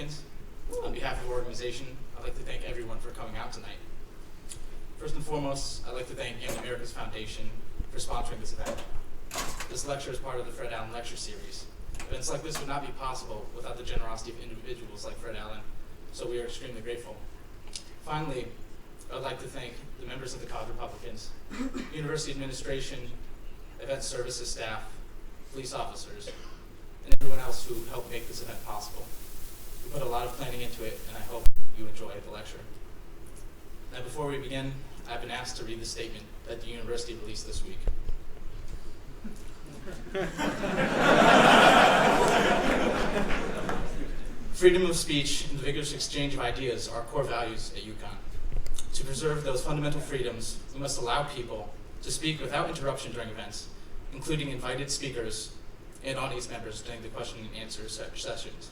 Republicans. On behalf of our organization, I'd like to thank everyone for coming out tonight. First and foremost, I'd like to thank Young America's Foundation for sponsoring this event. This lecture is part of the Fred Allen Lecture Series. Events like this would not be possible without the generosity of individuals like Fred Allen, so we are extremely grateful. Finally, I'd like to thank the members of the College Republicans, university administration, event services staff, police officers, and everyone else who helped make this event possible. We put a lot of planning into it, and I hope you enjoy the lecture. Now, before we begin, I've been asked to read the statement that the university released this week. Freedom of speech and the vigorous exchange of ideas are core values at UConn. To preserve those fundamental freedoms, we must allow people to speak without interruption during events, including invited speakers and audience members during the question and answer sessions.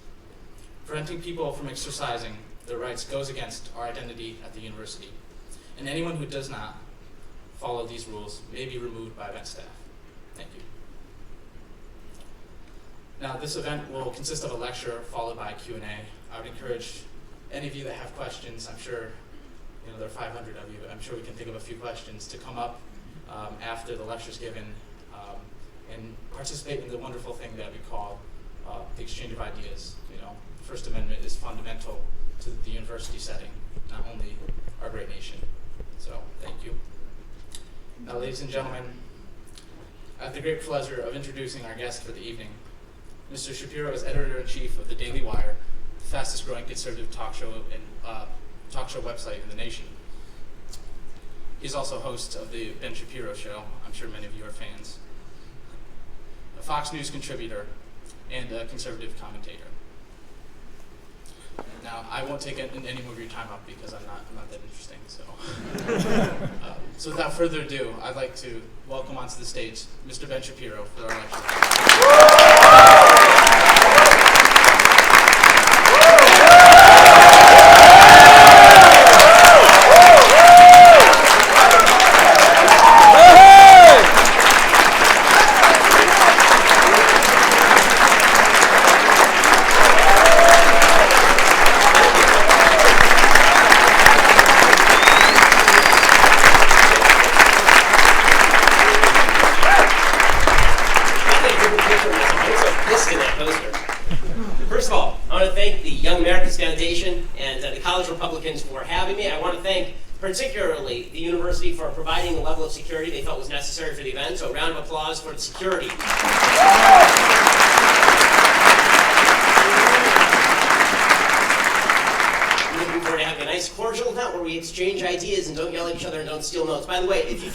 Preventing people from exercising their rights goes against our identity at the university, and anyone who does not follow these rules may be removed by event staff. Thank you. Now, this event will consist of a lecture followed by a Q&A. I would encourage any of you that have questions, I'm sure there are 500 of you, I'm sure we can think of a few questions, to come up after the lecture's given and participate in the wonderful thing that we call the exchange of ideas. The First Amendment is fundamental to the university setting, not only our great nation. So, thank you. Now, ladies and gentlemen, I have the great pleasure of introducing our guest for the evening. Mr. Shapiro is editor-in-chief of the Daily Wire, the fastest-growing conservative talk show website in the nation. He's also host of the Ben Shapiro Show. I'm sure many of you are fans. A Fox News contributor and a conservative commentator. Now, I won't take any more of your time up because I'm not that interesting. So without further ado, I'd like to welcome onto the stage Mr. Ben Shapiro for our lecture. For having me. I want to thank particularly the university for providing the level of security they felt was necessary for the event, so a round of applause for the security. I'm looking forward to having a nice cordial event where we exchange ideas and don't yell at each other and don't steal notes. By the way, if you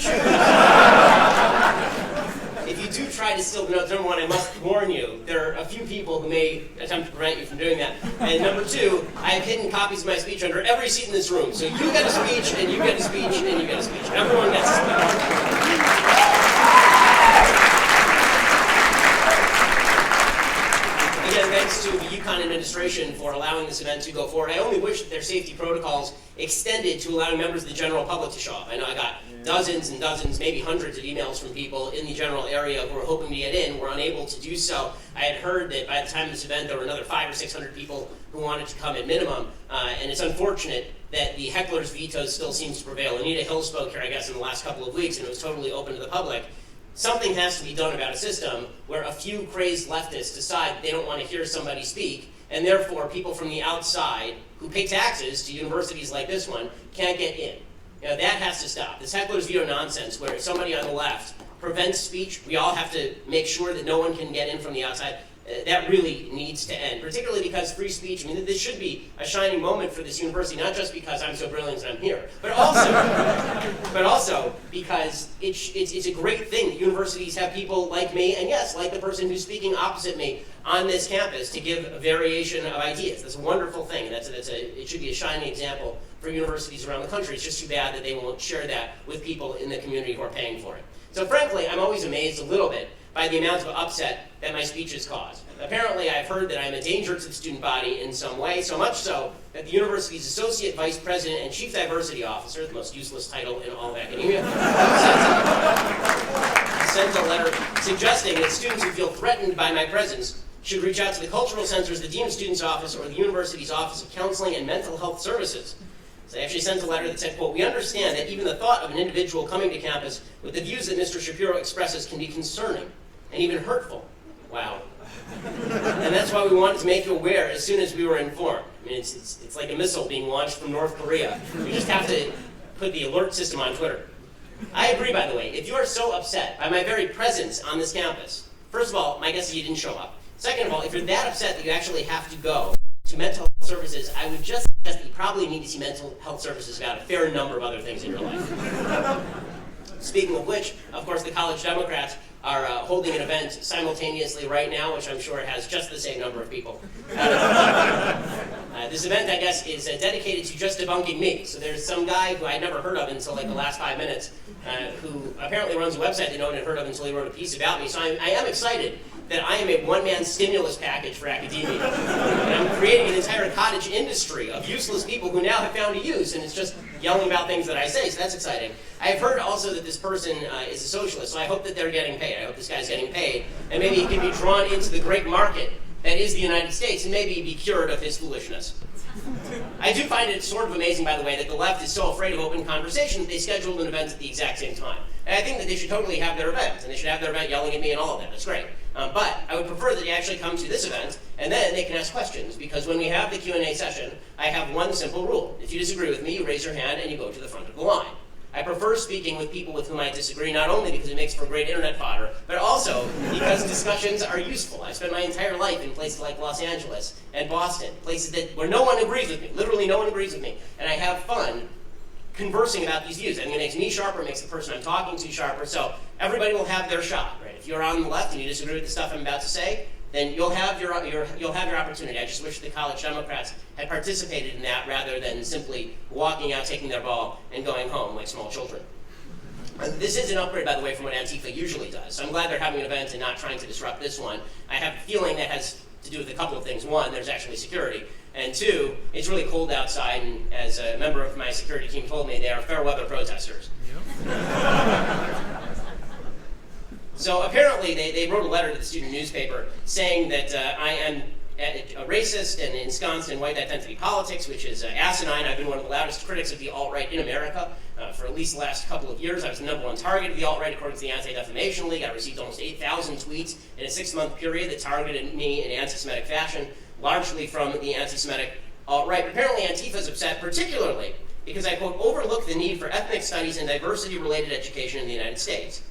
do try to steal notes, number one, I must warn you, there are a few people who may attempt to prevent you from doing that. And number two, I have hidden copies of my speech under every seat in this room. So you get a speech, and you get a speech, and you get a speech. Everyone gets a speech. Again, thanks to the UConn administration for allowing this event to go forward. I only wish that their safety protocols extended to allowing members of the general public to show up. I know I got dozens and dozens, maybe hundreds of emails from people in the general area who were hoping to get in, were unable to do so. I had heard that by the time of this event, there were another 500 or 600 people who wanted to come at minimum, and it's unfortunate that the heckler's veto still seems to prevail. Anita Hill spoke here, I guess, in the last couple of weeks, and it was totally open to the public. Something has to be done about a system where a few crazed leftists decide they don't want to hear somebody speak, and therefore people from the outside who pay taxes to universities like this one can't get in. That has to stop. This heckler's veto nonsense where somebody on the left prevents speech, we all have to make sure that no one can get in from the outside. That really needs to end, particularly because free speech, this should be a shining moment for this university, not just because I'm so brilliant and I'm here, but also because it's a great thing that universities have people like me, and yes, like the person who's speaking opposite me on this campus, to give a variation of ideas. That's a wonderful thing, and it should be a shining example for universities around the country. It's just too bad that they won't share that with people in the community who are paying for it. So frankly, I'm always amazed a little bit by the amount of upset that my speeches cause. Apparently, I've heard that I'm a danger to the student body in some way, so much so that the university's Associate Vice President and Chief Diversity Officer, the most useless title in all of academia, sent a letter suggesting that students who feel threatened by my presence should reach out to the cultural centers, the Dean of Students Office, or the university's Office of Counseling and Mental Health Services. So they actually sent a letter that said, quote, "We understand that even the thought of an individual coming to campus with the views that Mr. Shapiro expresses can be concerning and even hurtful." Wow. And that's why we wanted to make you aware as soon as we were informed. I mean, it's like a missile being launched from North Korea. We just have to put the alert system on Twitter. I agree, by the way. If you are so upset by my very presence on this campus, first of all, my guess is you didn't show up. Second of all, if you're that upset that you actually have to go to mental health services, I would just suggest that you probably need to see mental health services about a fair number of other things in your life. Speaking of which, of course, the College Democrats are holding an event simultaneously right now, which I'm sure has just the same number of people. This event, I guess, is dedicated to just debunking me. So there's some guy who I'd never heard of until like the last 5 minutes, who apparently runs a website that no one had heard of until he wrote a piece about me. So I am excited that I am a one-man stimulus package for academia. And I'm creating an entire cottage industry of useless people who now have found a use, and it's just yelling about things that I say, so that's exciting. I've heard also that this person is a socialist, so I hope that they're getting paid. I hope this guy's getting paid, and maybe he can be drawn into the great market that is the United States, and maybe be cured of his foolishness. I do find it sort of amazing, by the way, that the left is so afraid of open conversation that they scheduled an event at the exact same time. And I think that they should totally have their event, and they should have their event yelling at me and all of that. That's great. But I would prefer that you actually come to this event, and then they can ask questions, because when we have the Q&A session, I have one simple rule. If you disagree with me, you raise your hand and you go to the front of the line. I prefer speaking with people with whom I disagree, not only because it makes for great internet fodder, but also because discussions are useful. I spent my entire life in places like Los Angeles and Boston, places where no one agrees with me, literally no one agrees with me, and I have fun conversing about these views. I mean, it makes me sharper, it makes the person I'm talking to sharper, so everybody will have their shot, right? If you're on the left and you disagree with the stuff I'm about to say, then you'll have your opportunity. I just wish the College Democrats had participated in that rather than simply walking out, taking their ball, and going home like small children. This is an upgrade, by the way, from what Antifa usually does. So I'm glad they're having an event and not trying to disrupt this one. I have a feeling that has to do with a couple of things. One, there's actually security. And two, it's really cold outside, and as a member of my security team told me, they are fair weather protesters. Yep. So apparently they wrote a letter to the student newspaper saying that I am a racist and ensconced in white identity politics, which is asinine. I've been one of the loudest critics of the alt-right in America for at least the last couple of years. I was the #1 target of the alt-right according to the Anti-Defamation League. I received almost 8,000 tweets in a 6-month period that targeted me in anti-Semitic fashion, largely from the anti-Semitic alt-right. But apparently Antifa is upset particularly because I, quote, overlook the need for ethnic studies and diversity-related education in the United States.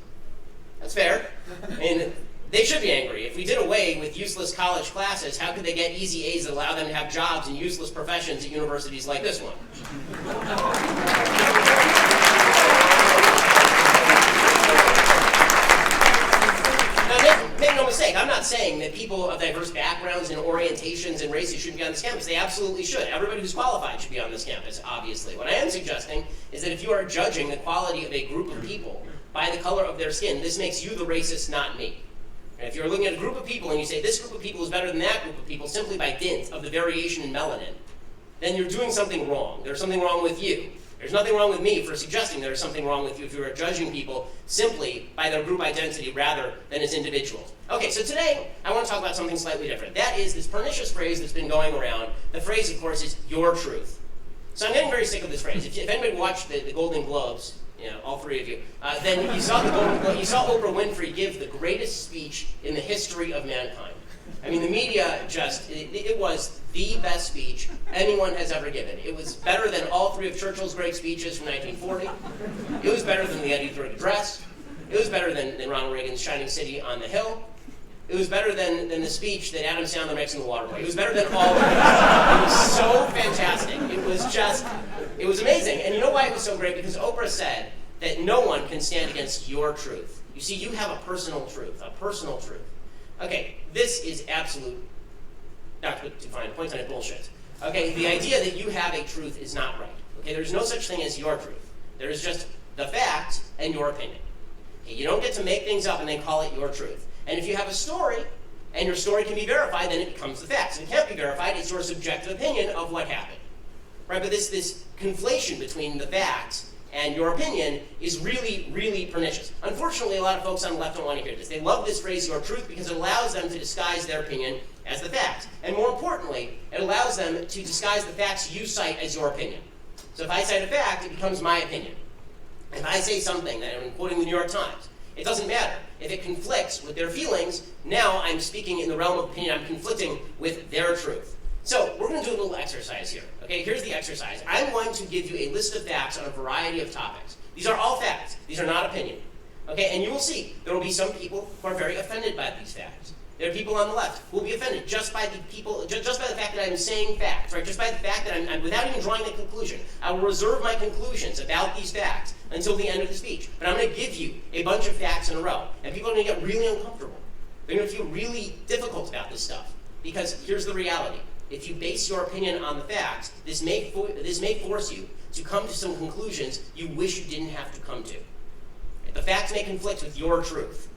That's fair. I mean, they should be angry. If we did away with useless college classes, how could they get easy A's that allow them to have jobs in useless professions at universities like this one? Now, make no mistake, I'm not saying that people of diverse backgrounds and orientations and races shouldn't be on this campus. They absolutely should. Everybody who's qualified should be on this campus, obviously. What I am suggesting is that if you are judging the quality of a group of people by the color of their skin, this makes you the racist, not me. And if you're looking at a group of people and you say this group of people is better than that group of people simply by dint of the variation in melanin, then you're doing something wrong. There's something wrong with you. There's nothing wrong with me for suggesting there's something wrong with you if you are judging people simply by their group identity rather than as individuals. Okay, so today I want to talk about something slightly different. That is this pernicious phrase that's been going around. The phrase, of course, is your truth. So I'm getting very sick of this phrase. If anybody watched the Golden Globes, you know, all three of you, then you saw you saw Oprah Winfrey give the greatest speech in the history of mankind. I mean, the media just, it was the best speech anyone has ever given. It was better than all three of Churchill's great speeches from 1940. It was better than the Gettysburg Address. It was better than Ronald Reagan's Shining City on the Hill. It was better than the speech that Adam Sandler makes in The Waterboy. It was better than all of it. It was so fantastic. It was amazing. And you know why it was so great? Because Oprah said that no one can stand against your truth. You see, you have a personal truth, Okay, this is absolute, not to define points on it, bullshit. Okay, the idea that you have a truth is not right. Okay, there's no such thing as your truth. There is just the fact and your opinion. Okay, you don't get to make things up and then call it your truth. And if you have a story, and your story can be verified, then it becomes the facts. If it can't be verified, it's your subjective opinion of what happened. Right, but this conflation between the facts and your opinion is really, really pernicious. Unfortunately, a lot of folks on the left don't want to hear this. They love this phrase, your truth, because it allows them to disguise their opinion as the fact. And more importantly, it allows them to disguise the facts you cite as your opinion. So if I cite a fact, it becomes my opinion. If I say something that I'm quoting the New York Times, it doesn't matter. If it conflicts with their feelings, now I'm speaking in the realm of opinion. I'm conflicting with their truth. So we're going to do a little exercise here. Okay, here's the exercise. I'm going to give you a list of facts on a variety of topics. These are all facts. These are not opinion. Okay, and you will see there will be some people who are very offended by these facts. There are people on the left who will be offended just by the fact that I'm saying facts, right? Just by the fact that I'm without even drawing a conclusion. I will reserve my conclusions about these facts until the end of the speech. But I'm going to give you a bunch of facts in a row, and people are going to get really uncomfortable. They're going to feel really difficult about this stuff, because here's the reality. If you base your opinion on the facts, this may force you to come to some conclusions you wish you didn't have to come to. The facts may conflict with your truth.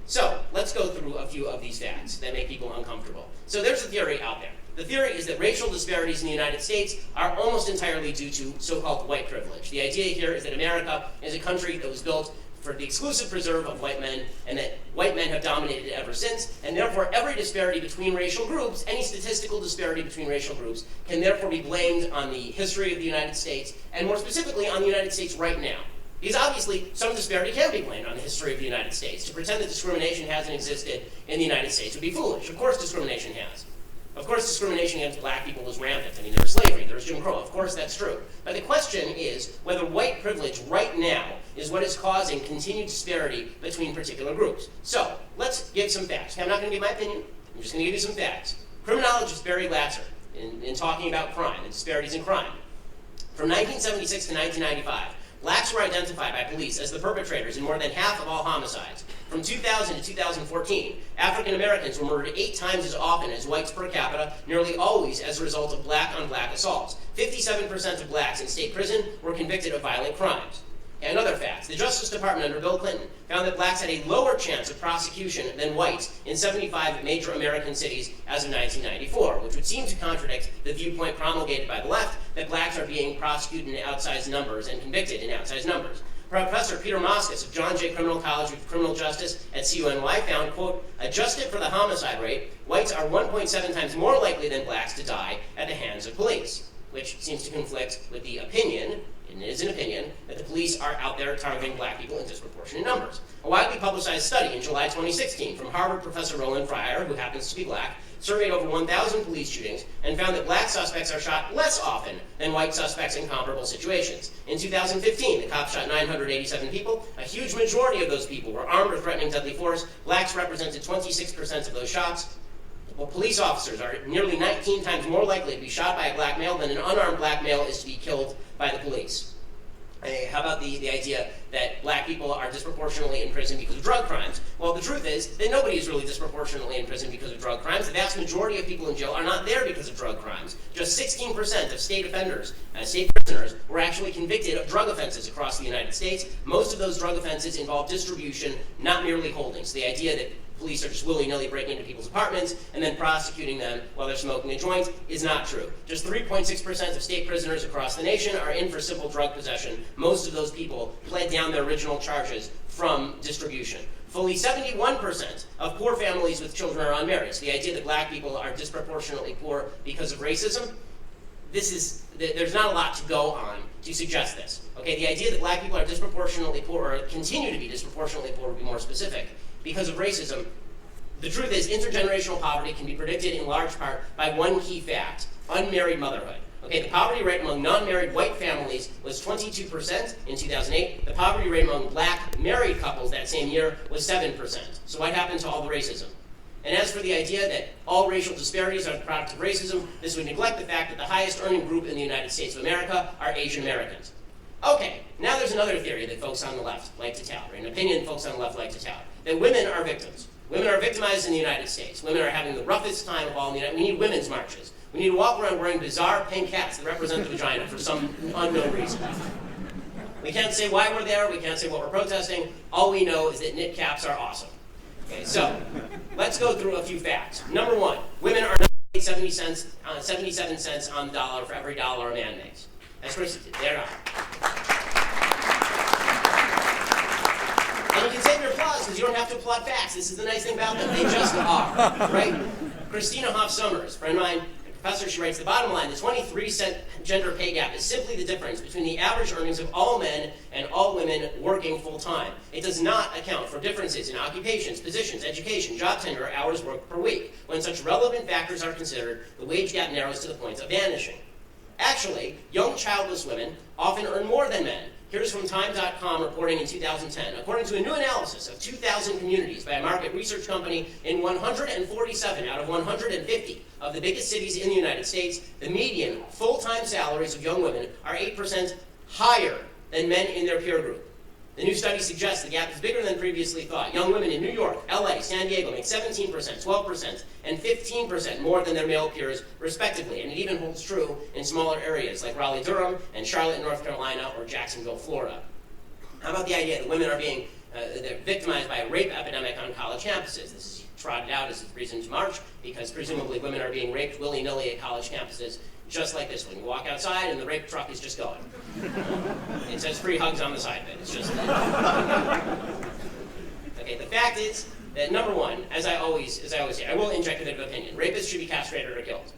So let's go through a few of these facts that make people uncomfortable. So there's a theory out there. The theory is that racial disparities in the United States are almost entirely due to so-called white privilege. The idea here is that America is a country that was built for the exclusive preserve of white men, and that white men have dominated it ever since, and therefore every disparity between racial groups, any statistical disparity between racial groups, can therefore be blamed on the history of the United States, and more specifically on the United States right now. Because obviously, some disparity can be blamed on the history of the United States. To pretend that discrimination hasn't existed in the United States would be foolish. Of course discrimination has. Of course discrimination against black people was rampant. I mean, there was slavery, there was Jim Crow. Of course that's true. But the question is whether white privilege right now is what is causing continued disparity between particular groups. So, let's give some facts. Okay, I'm not going to give my opinion. I'm just going to give you some facts. Criminologist Barry Latzer, in talking about crime and disparities in crime, from 1976 to 1995, blacks were identified by police as the perpetrators in more than half of all homicides. From 2000 to 2014, African Americans were murdered 8 times as often as whites per capita, nearly always as a result of black-on-black assaults. 57% of blacks in state prison were convicted of violent crimes. And other facts. The Justice Department under Bill Clinton found that blacks had a lower chance of prosecution than whites in 75 major American cities as of 1994, which would seem to contradict the viewpoint promulgated by the left that blacks are being prosecuted in outsized numbers and convicted in outsized numbers. Professor Peter Moskos of John Jay Criminal College of Criminal Justice at CUNY found, quote, adjusted for the homicide rate, whites are 1.7 times more likely than blacks to die at the hands of police, which seems to conflict with the opinion, and it is an opinion, that the police are out there targeting black people in disproportionate numbers. A widely publicized study in July 2016 from Harvard professor Roland Fryer, who happens to be black, surveyed over 1,000 police shootings and found that black suspects are shot less often than white suspects in comparable situations. In 2015, the cops shot 987 people. A huge majority of those people were armed or threatening deadly force. Blacks represented 26% of those shots. Well, police officers are nearly 19 times more likely to be shot by a black male than an unarmed black male is to be killed by the police. Hey, how about the idea that black people are disproportionately in prison because of drug crimes? Well, the truth is that nobody is really disproportionately in prison because of drug crimes. The vast majority of people in jail are not there because of drug crimes. Just 16% of state offenders, state prisoners, were actually convicted of drug offenses across the United States. Most of those drug offenses involve distribution, not merely holding. So the idea that police are just willy-nilly breaking into people's apartments and then prosecuting them while they're smoking a joint is not true. Just 3.6% of state prisoners across the nation are in for simple drug possession. Most of those people pled down their original charges from distribution. Fully 71% of poor families with children are unmarried. So the idea that black people are disproportionately poor because of racism, there's not a lot to go on to suggest this. Okay, the idea that black people are disproportionately poor, or continue to be disproportionately poor, would be more specific. Because of racism, the truth is intergenerational poverty can be predicted in large part by one key fact: unmarried motherhood. Okay, the poverty rate among non-married white families was 22% in 2008. The poverty rate among black married couples that same year was 7%. So what happened to all the racism? And as for the idea that all racial disparities are the product of racism, this would neglect the fact that the highest earning group in the United States of America are Asian Americans. Okay, now there's another theory that folks on the left like to tout, or an opinion folks on the left like to tout, that women are victims. Women are victimized in the United States. Women are having the roughest time of all in the United States. We need women's marches. We need to walk around wearing bizarre pink hats that represent the vagina for some unknown reason. We can't say why we're there. We can't say what we're protesting. All we know is that knit caps are awesome. Okay, so let's go through a few facts. Number one, women are not paid 77 cents on the dollar for every dollar a man makes. That's crazy. They're not. And you can save your applause because you don't have to applaud facts. This is the nice thing about them. They just are, right? Christina Hoff Sommers, friend of mine, professor, she writes, the bottom line, the 23-cent gender pay gap is simply the difference between the average earnings of all men and all women working full-time. It does not account for differences in occupations, positions, education, job tenure, or hours worked per week. When such relevant factors are considered, the wage gap narrows to the point of vanishing. Actually, young childless women often earn more than men. Here's from Time.com reporting in 2010. According to a new analysis of 2,000 communities by a market research company in 147 out of 150 of the biggest cities in the United States, the median full-time salaries of young women are 8% higher than men in their peer group. The new study suggests the gap is bigger than previously thought. Young women in New York, LA, San Diego make 17%, 12%, and 15% more than their male peers, respectively. And it even holds true in smaller areas like Raleigh-Durham and Charlotte, North Carolina, or Jacksonville, Florida. How about the idea that women are being they're victimized by a rape epidemic on college campuses? This is trotted out as a reason to march because presumably women are being raped willy-nilly at college campuses, just like this one. You walk outside and the rape truck is just going. It says free hugs on the side of it. It's just okay, the fact is that number one, as I always say, I will inject a bit of opinion. Rapists should be castrated or killed.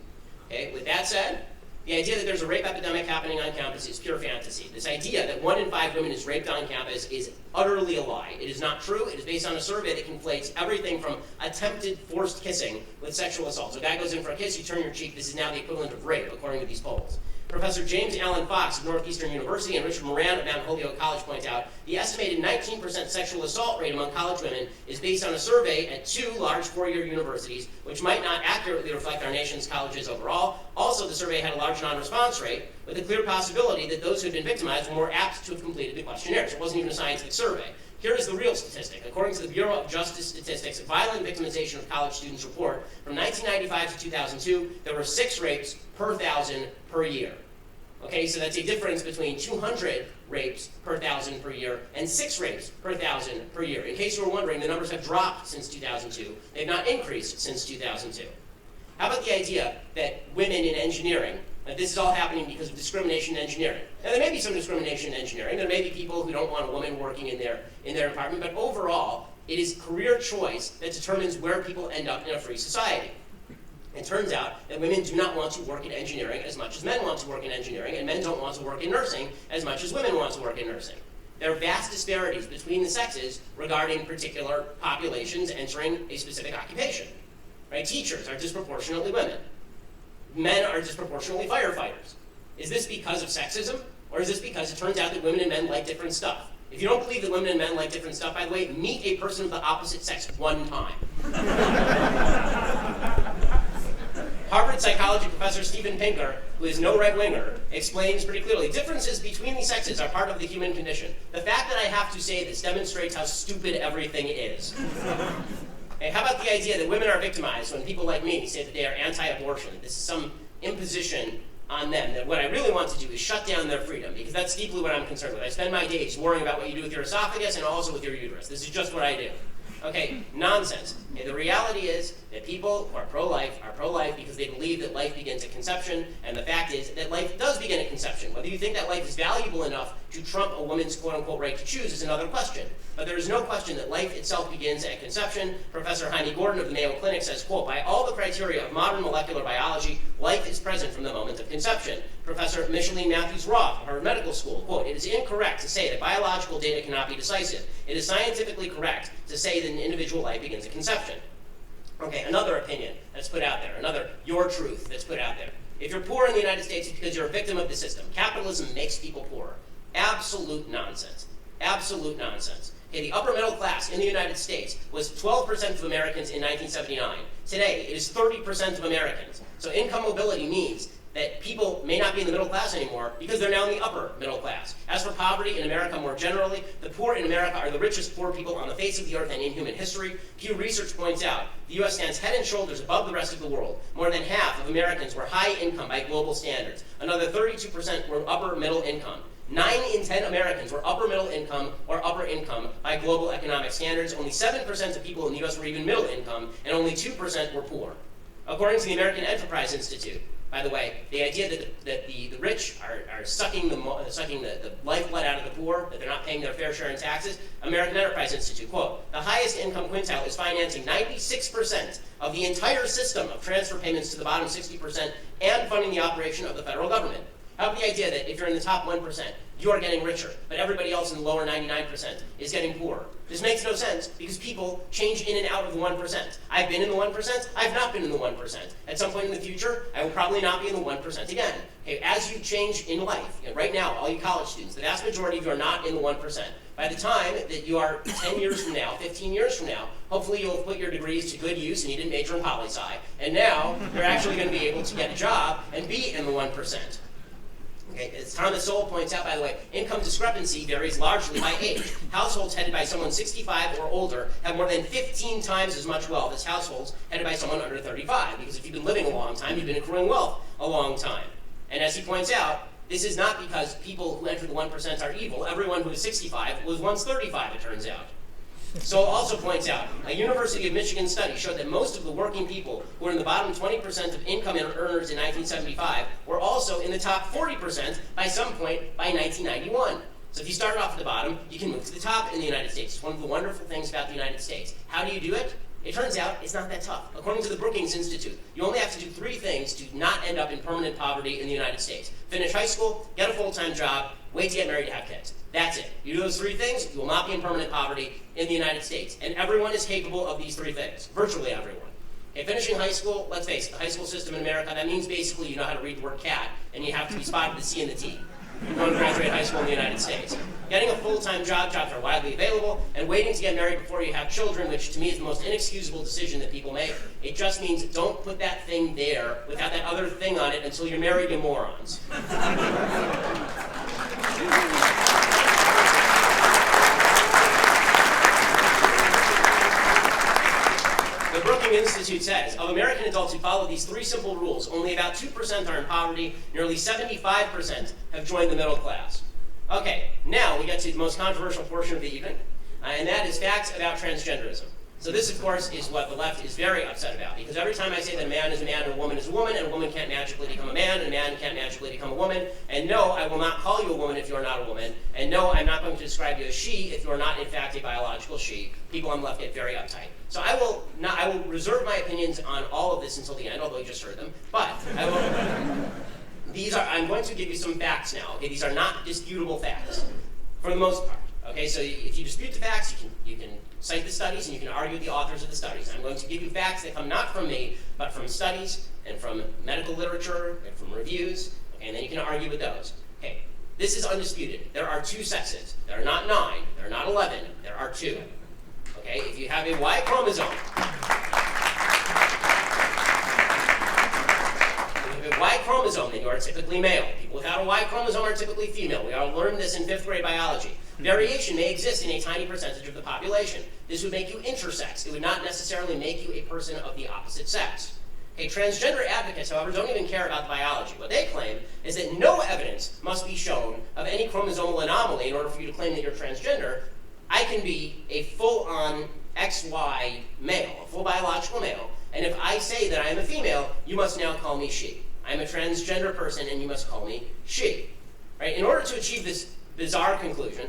Okay, with that said, the idea that there's a rape epidemic happening on campus is pure fantasy. This idea that 1 in 5 women is raped on campus is utterly a lie. It is not true. It is based on a survey that conflates everything from attempted forced kissing with sexual assault. So a guy goes in for a kiss, you turn your cheek. This is now the equivalent of rape, according to these polls. Professor James Allen Fox of Northeastern University and Richard Moran of Mount Holyoke College point out the estimated 19% sexual assault rate among college women is based on a survey at 2 large 4-year universities, which might not accurately reflect our nation's colleges overall. Also, the survey had a large non-response rate, with a clear possibility that those who had been victimized were more apt to have completed the questionnaire. So it wasn't even a scientific survey. Here is the real statistic. According to the Bureau of Justice Statistics, Violent Victimization of College Students report, from 1995 to 2002, there were 6 rapes per 1,000 per year. Okay, so that's a difference between 200 rapes per 1,000 per year and 6 rapes per 1,000 per year. In case you were wondering, the numbers have dropped since 2002. They've not increased since 2002. How about the idea that women in engineering, this is all happening because of discrimination in engineering. Now, there may be some discrimination in engineering. There may be people who don't want a woman working in their department, but overall, it is career choice that determines where people end up in a free society. It turns out that women do not want to work in engineering as much as men want to work in engineering, and men don't want to work in nursing as much as women want to work in nursing. There are vast disparities between the sexes regarding particular populations entering a specific occupation. Right? Teachers are disproportionately women. Men are disproportionately firefighters. Is this because of sexism, or is this because it turns out that women and men like different stuff? If you don't believe that women and men like different stuff, by the way, meet a person of the opposite sex one time. Harvard psychology professor Steven Pinker, who is no right-winger, explains pretty clearly, differences between the sexes are part of the human condition. The fact that I have to say this demonstrates how stupid everything is. Hey, how about the idea that women are victimized when people like me say that they are anti-abortion? This is some imposition on them, that what I really want to do is shut down their freedom, because that's deeply what I'm concerned with. I spend my days worrying about what you do with your esophagus and also with your uterus. This is just what I do. Okay, nonsense. Okay, the reality is that people who are pro-life because they believe that life begins at conception, and the fact is that life does begin at conception. Whether you think that life is valuable enough to trump a woman's quote-unquote right to choose is another question. But there is no question that life itself begins at conception. Professor Jaime Gordon of the Mayo Clinic says, quote, by all the criteria of modern molecular biology, life is present from the moment of conception. Professor Micheline Matthews-Roth of Harvard Medical School, quote, it is incorrect to say that biological data cannot be decisive. It is scientifically correct to say that an individual life begins at conception. Okay, another opinion that's put out there, another your truth that's put out there. If you're poor in the United States, it's because you're a victim of the system. Capitalism makes people poorer. Absolute nonsense. Absolute nonsense. Okay, the upper middle class in the United States was 12% of Americans in 1979. Today, it is 30% of Americans. So income mobility means that people may not be in the middle class anymore because they're now in the upper middle class. As for poverty in America more generally, the poor in America are the richest poor people on the face of the earth and in human history. Pew Research points out the U.S. stands head and shoulders above the rest of the world. More than half of Americans were high income by global standards. Another 32% were upper middle income. 9 in 10 Americans were upper middle income or upper income by global economic standards. Only 7% of people in the U.S. were even middle income, and only 2% were poor. According to the American Enterprise Institute, By the way, the idea that the rich are sucking the lifeblood out of the poor, that they're not paying their fair share in taxes, American Enterprise Institute, quote, the highest income quintile is financing 96% of the entire system of transfer payments to the bottom 60% and funding the operation of the federal government. How about the idea that if you're in the top 1%, you are getting richer, but everybody else in the lower 99% is getting poorer? This makes no sense because people change in and out of the 1%. I've been in the 1%, I've not been in the 1%. At some point in the future, I will probably not be in the 1% again. Okay, as you change in life, right now, all you college students, the vast majority of you are not in the 1%. By the time that you are 10 years from now, 15 years from now, hopefully you'll have put your degrees to good use and you didn't major in poli-sci, and now you're actually going to be able to get a job and be in the 1%. Okay, as Thomas Sowell points out, by the way, income discrepancy varies largely by age. Households headed by someone 65 or older have more than 15 times as much wealth as households headed by someone under 35, because if you've been living a long time, you've been accruing wealth a long time. And as he points out, this is not because people who enter the 1% are evil. Everyone who is 65 was once 35, it turns out. Sowell also points out, a University of Michigan study showed that most of the working people who were in the bottom 20% of income earners in 1975 were also in the top 40% by some point by 1991. So if you start off at the bottom, you can move to the top in the United States. It's one of the wonderful things about the United States. How do you do it? It turns out it's not that tough. According to the Brookings Institute, you only have to do 3 things to not end up in permanent poverty in the United States. Finish high school, get a full-time job, wait to get married to have kids. That's it. You do those 3 things, you will not be in permanent poverty in the United States. And everyone is capable of these 3 things. Virtually everyone. Okay, finishing high school, let's face it, the high school system in America, that means basically you know how to read the word cat, and you have to be spotted the C and the T. You don't graduate high school in the United States. Getting a full-time job, jobs are widely available, and waiting to get married before you have children, which to me is the most inexcusable decision that people make. It just means don't put that thing there without that other thing on it until you're married, you morons. The Brookings Institute says, of American adults who follow these 3 simple rules, only about 2% are in poverty, nearly 75% have joined the middle class. Okay, now we get to the most controversial portion of the evening, and that is facts about transgenderism. So this, of course, is what the left is very upset about, because every time I say that a man is a man and a woman is a woman, and a woman can't magically become a man, and a man can't magically become a woman, and no, I will not call you a woman if you are not a woman, and no, I'm not going to describe you as she if you are not, in fact, a biological she. People on the left get very uptight. So I will reserve my opinions on all of this until the end, although you just heard them, but I'm going to give you some facts now. Okay, these are not disputable facts, for the most part. Okay, so if you dispute the facts, you can cite the studies and you can argue with the authors of the studies. I'm going to give you facts that come not from me, but from studies and from medical literature and from reviews, and then you can argue with those. Okay, this is undisputed. There are 2 sexes. There are not 9, there are not 11, there are 2. Okay, if you have a Y chromosome, Y chromosome, then you are typically male. People without a Y chromosome are typically female. We all learned this in 5th grade biology. Variation may exist in a tiny percentage of the population. This would make you intersex. It would not necessarily make you a person of the opposite sex. Okay, transgender advocates, however, don't even care about the biology. What they claim is that no evidence must be shown of any chromosomal anomaly in order for you to claim that you're transgender. I can be a full-on XY male, a full biological male, and if I say that I am a female, you must now call me she. I'm a transgender person, and you must call me she. Right? In order to achieve this bizarre conclusion,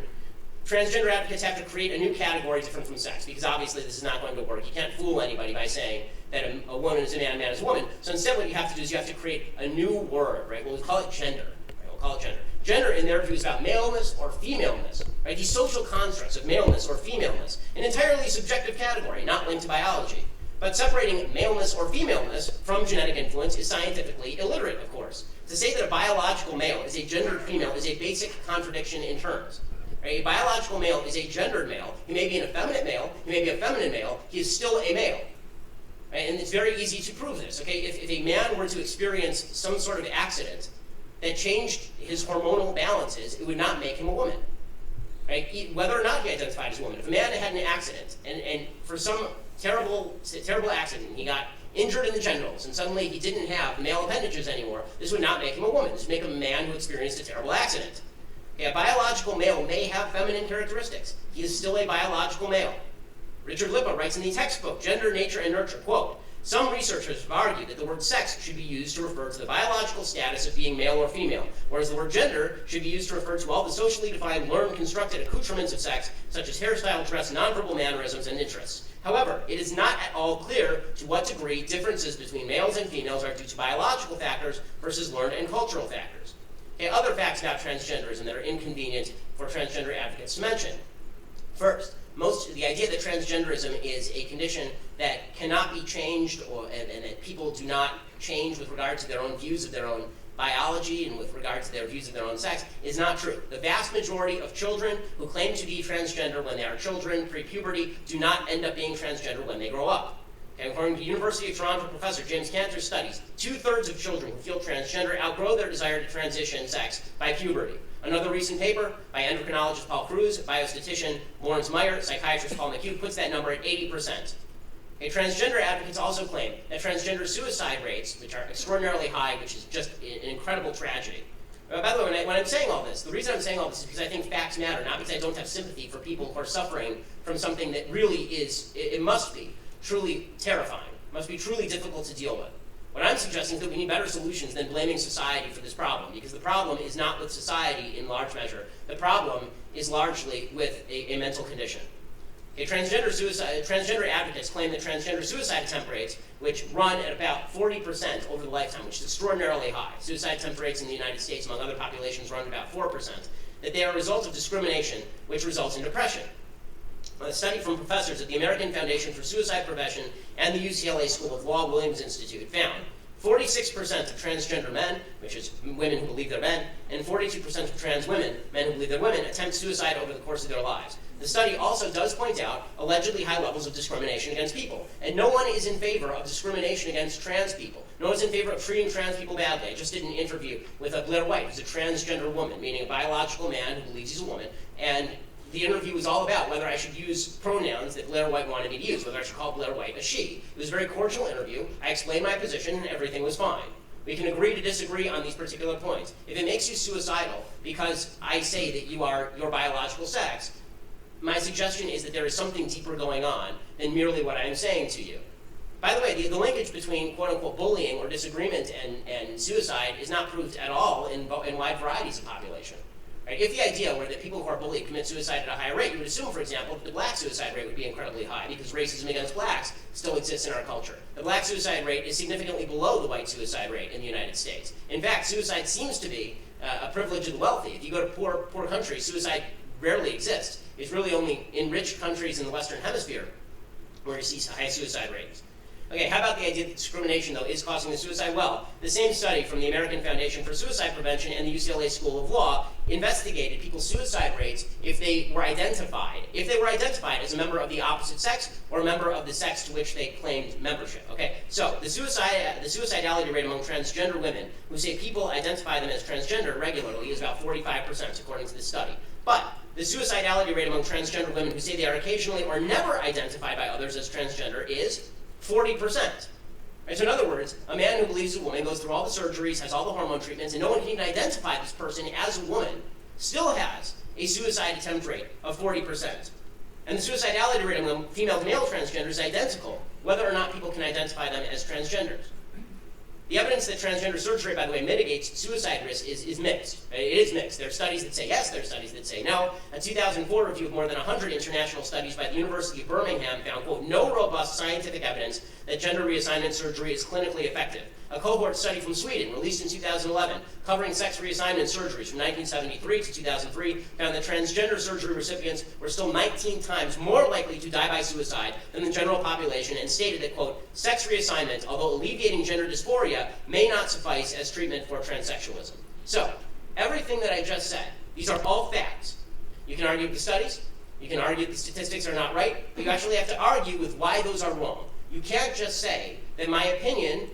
transgender advocates have to create a new category different from sex, because obviously this is not going to work. You can't fool anybody by saying that a woman is a man is a woman. So instead what you have to do is you have to create a new word, right? We'll call it gender. Right? We'll call it gender. Gender, in their view, is about maleness or femaleness. Right? These social constructs of maleness or femaleness, an entirely subjective category, not linked to biology. But separating maleness or femaleness from genetic influence is scientifically illiterate, of course. To say that a biological male is a gendered female is a basic contradiction in terms. Right? A biological male is a gendered male. He may be an effeminate male, he may be a feminine male, he is still a male. Right? And it's very easy to prove this. Okay? If a man were to experience some sort of accident that changed his hormonal balances, it would not make him a woman. Right? Whether or not he identified as a woman. If a man had an accident, and for some terrible accident, he got injured in the genitals, and suddenly he didn't have male appendages anymore, this would not make him a woman. This would make him a man who experienced a terrible accident. Okay, a biological male may have feminine characteristics. He is still a biological male. Richard Lippa writes in the textbook, Gender, Nature, and Nurture, quote, Some researchers have argued that the word sex should be used to refer to the biological status of being male or female, whereas the word gender should be used to refer to all the socially defined, learned, constructed accoutrements of sex, such as hairstyle, dress, nonverbal mannerisms, and interests. However, it is not at all clear to what degree differences between males and females are due to biological factors versus learned and cultural factors. Okay, other facts about transgenderism that are inconvenient for transgender advocates to mention. First, the idea that transgenderism is a condition that cannot be changed and that people do not change with regard to their own views of their own biology and with regard to their views of their own sex is not true. The vast majority of children who claim to be transgender when they are children, pre-puberty, do not end up being transgender when they grow up. Okay, according to University of Toronto professor James Cantor's studies, 2/3 of children who feel transgender outgrow their desire to transition sex by puberty. Another recent paper by endocrinologist Paul Cruz, biostatistician Lawrence Meyer, psychiatrist Paul McHugh puts that number at 80%. Okay, transgender advocates also claim that transgender suicide rates, which are extraordinarily high, which is just an incredible tragedy. By the way, when I'm saying all this, the reason I'm saying all this is because I think facts matter, not because I don't have sympathy for people who are suffering from something that really is, it must be truly terrifying, must be truly difficult to deal with. What I'm suggesting is that we need better solutions than blaming society for this problem, because the problem is not with society in large measure. The problem is largely with a mental condition. Okay, transgender advocates claim that transgender suicide attempt rates, which run at about 40% over the lifetime, which is extraordinarily high. Suicide attempt rates in the United States, among other populations, run about 4%, that they are a result of discrimination, which results in depression. A study from professors at the American Foundation for Suicide Prevention and the UCLA School of Law Williams Institute found 46% of transgender men, which is women who believe they're men, and 42% of trans women, men who believe they're women, attempt suicide over the course of their lives. The study also does point out allegedly high levels of discrimination against people. And no one is in favor of discrimination against trans people. No one's in favor of treating trans people badly. I just did an interview with Blair White, who's a transgender woman, meaning a biological man who believes he's a woman, and the interview was all about whether I should use pronouns that Blair White wanted me to use, whether I should call Blair White a she. It was a very cordial interview. I explained my position and everything was fine. We can agree to disagree on these particular points. If it makes you suicidal because I say that you are your biological sex, my suggestion is that there is something deeper going on than merely what I am saying to you. By the way, the linkage between quote-unquote bullying or disagreement and suicide is not proved at all in wide varieties of population. Right? If the idea were that people who are bullied commit suicide at a higher rate, you would assume, for example, that the black suicide rate would be incredibly high because racism against blacks still exists in our culture. The black suicide rate is significantly below the white suicide rate in the United States. In fact, suicide seems to be a privilege of the wealthy. If you go to poor countries, suicide rarely exists. It's really only in rich countries in the Western Hemisphere where you see high suicide rates. Okay, how about the idea that discrimination, though, is causing the suicide? Well, the same study from the American Foundation for Suicide Prevention and the UCLA School of Law investigated people's suicide rates if they were identified as a member of the opposite sex or a member of the sex to which they claimed membership. Okay, so the suicidality rate among transgender women who say people identify them as transgender regularly is about 45%, according to this study. But the suicidality rate among transgender women who say they are occasionally or never identified by others as transgender is 40%. Right, so in other words, a man who believes a woman goes through all the surgeries, has all the hormone treatments, and no one can even identify this person as a woman, still has a suicide attempt rate of 40%. And the suicidality rate among female to male transgenders is identical, whether or not people can identify them as transgenders. The evidence that transgender surgery, by the way, mitigates suicide risk is mixed. It is mixed. There are studies that say yes, there are studies that say no. A 2004 review of more than 100 international studies by the University of Birmingham found, quote, no robust scientific evidence that gender reassignment surgery is clinically effective. A cohort study from Sweden, released in 2011, covering sex reassignment surgeries from 1973 to 2003, found that transgender surgery recipients were still 19 times more likely to die by suicide than the general population, and stated that, quote, sex reassignment, although alleviating gender dysphoria, may not suffice as treatment for transsexualism. So, everything that I just said, these are all facts. You can argue with the studies, you can argue that the statistics are not right, but you actually have to argue with why those are wrong. You can't just say that my opinion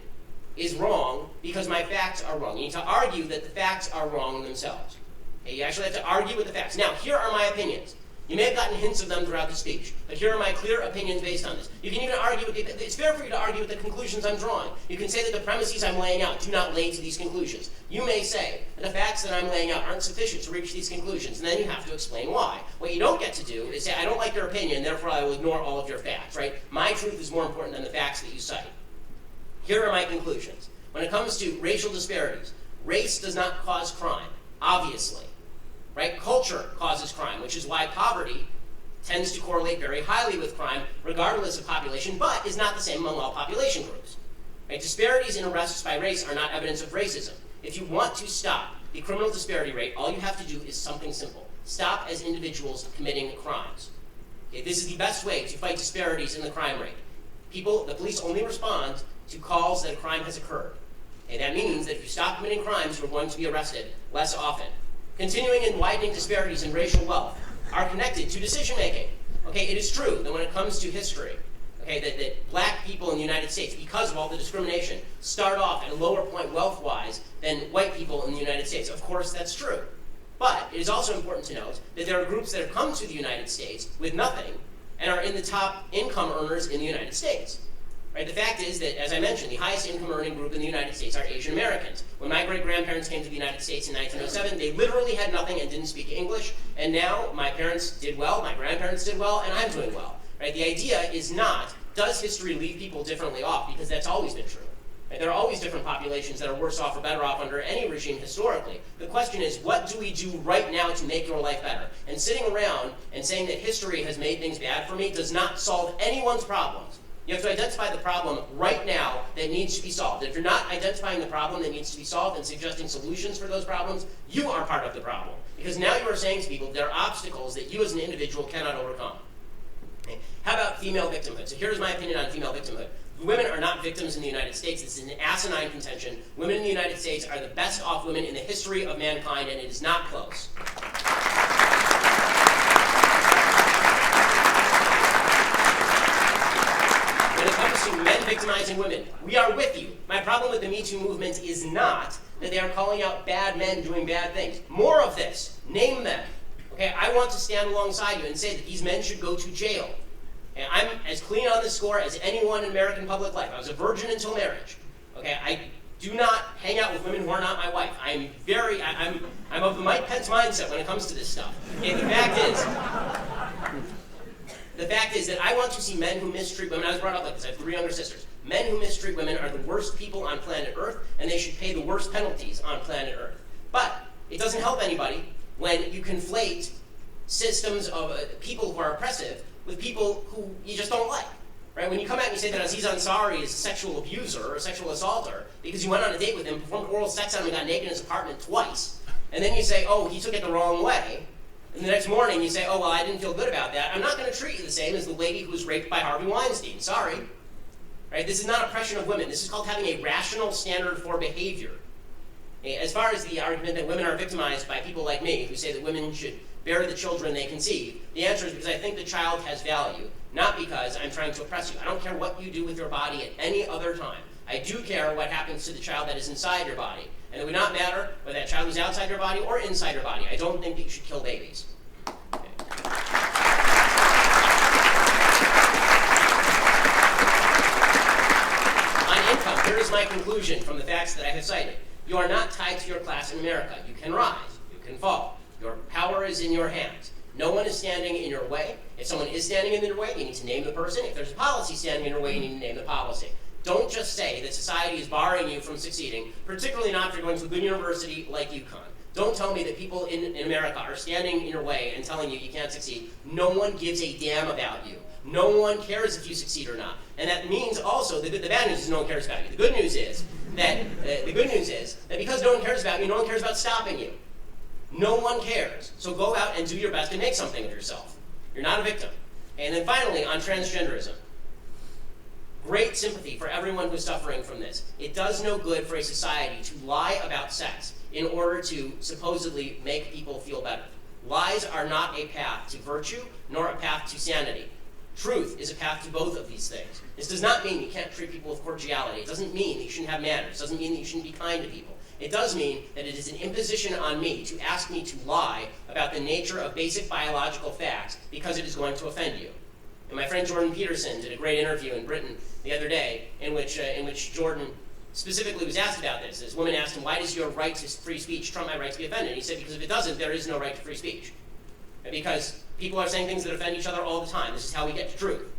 is wrong because my facts are wrong. You need to argue that the facts are wrong themselves. Okay, you actually have to argue with the facts. Now, here are my opinions. You may have gotten hints of them throughout the speech, but here are my clear opinions based on this. You can even argue with it's fair for you to argue with the conclusions I'm drawing. You can say that the premises I'm laying out do not lay to these conclusions. You may say that the facts that I'm laying out aren't sufficient to reach these conclusions, and then you have to explain why. What you don't get to do is say, I don't like your opinion, therefore I will ignore all of your facts, right? My truth is more important than the facts that you cite. Here are my conclusions. When it comes to racial disparities, race does not cause crime, obviously. Right? Culture causes crime, which is why poverty tends to correlate very highly with crime, regardless of population, but is not the same among all population groups. Right? Disparities in arrests by race are not evidence of racism. If you want to stop the criminal disparity rate, all you have to do is something simple. Stop as individuals committing crimes. Okay? This is the best way to fight disparities in the crime rate. The police only respond to calls that a crime has occurred. And that means that if you stop committing crimes, you're going to be arrested less often. Continuing and widening disparities in racial wealth are connected to decision making. Okay, it is true that when it comes to history, okay, that black people in the United States, because of all the discrimination, start off at a lower point wealth-wise than white people in the United States. Of course, that's true. But it is also important to note that there are groups that have come to the United States with nothing and are in the top income earners in the United States. Right? The fact is that, as I mentioned, the highest income earning group in the United States are Asian Americans. When my great-grandparents came to the United States in 1907, they literally had nothing and didn't speak English. And now my parents did well, my grandparents did well, and I'm doing well. Right? The idea is not, does history leave people differently off? Because that's always been true. Right? There are always different populations that are worse off or better off under any regime historically. The question is, what do we do right now to make your life better? And sitting around and saying that history has made things bad for me does not solve anyone's problems. You have to identify the problem right now that needs to be solved. If you're not identifying the problem that needs to be solved and suggesting solutions for those problems, you are part of the problem. Because now you are saying to people there are obstacles that you as an individual cannot overcome. Okay. How about female victimhood? So here's my opinion on female victimhood. Women are not victims in the United States. This is an asinine contention. Women in the United States are the best off women in the history of mankind, and it is not close. When it comes to men victimizing women, we are with you. My problem with the Me Too movement is not that they are calling out bad men doing bad things. More of this. Name them. Okay, I want to stand alongside you and say that these men should go to jail. And I'm as clean on this score as anyone in American public life. I was a virgin until marriage. Okay, I do not hang out with women who are not my wife. I'm of the Mike Pence mindset when it comes to this stuff. Okay, the fact is that I want to see men who mistreat women. I was brought up like this. I have 3 younger sisters. Men who mistreat women are the worst people on planet Earth, and they should pay the worst penalties on planet Earth. But it doesn't help anybody when you conflate systems of people who are oppressive with people who you just don't like. Right? When you come out and you say that Aziz Ansari is a sexual abuser or a sexual assaulter because you went on a date with him, performed oral sex on him, and got naked in his apartment twice, and then you say, oh, he took it the wrong way, and the next morning you say, oh, well, I didn't feel good about that, I'm not going to treat you the same as the lady who was raped by Harvey Weinstein. Sorry. Right? This is not oppression of women. This is called having a rational standard for behavior. As far as the argument that women are victimized by people like me who say that women should bear the children they conceive, the answer is because I think the child has value, not because I'm trying to oppress you. I don't care what you do with your body at any other time. I do care what happens to the child that is inside your body. And it would not matter whether that child is outside your body or inside your body. I don't think that you should kill babies. Okay. On income, here is my conclusion from the facts that I have cited. You are not tied to your class in America. You can rise. You can fall. Your power is in your hands. No one is standing in your way. If someone is standing in your way, you need to name the person. If there's a policy standing in your way, you need to name the policy. Don't just say that society is barring you from succeeding, particularly not if you're going to a good university like UConn. Don't tell me that people in America are standing in your way and telling you you can't succeed. No one gives a damn about you. No one cares if you succeed or not. And that means also, the bad news is no one cares about you. The good news is that because no one cares about you, no one cares about stopping you. No one cares. So go out and do your best and make something of yourself. You're not a victim. And then finally, on transgenderism. Great sympathy for everyone who's suffering from this. It does no good for a society to lie about sex in order to supposedly make people feel better. Lies are not a path to virtue, nor a path to sanity. Truth is a path to both of these things. This does not mean you can't treat people with cordiality. It doesn't mean that you shouldn't have manners. It doesn't mean that you shouldn't be kind to people. It does mean that it is an imposition on me to ask me to lie about the nature of basic biological facts because it is going to offend you. And my friend Jordan Peterson did a great interview in Britain the other day in which Jordan specifically was asked about this. This woman asked him, why does your right to free speech trump my right to be offended? And he said, because if it doesn't, there is no right to free speech. And because people are saying things that offend each other all the time. This is how we get to truth.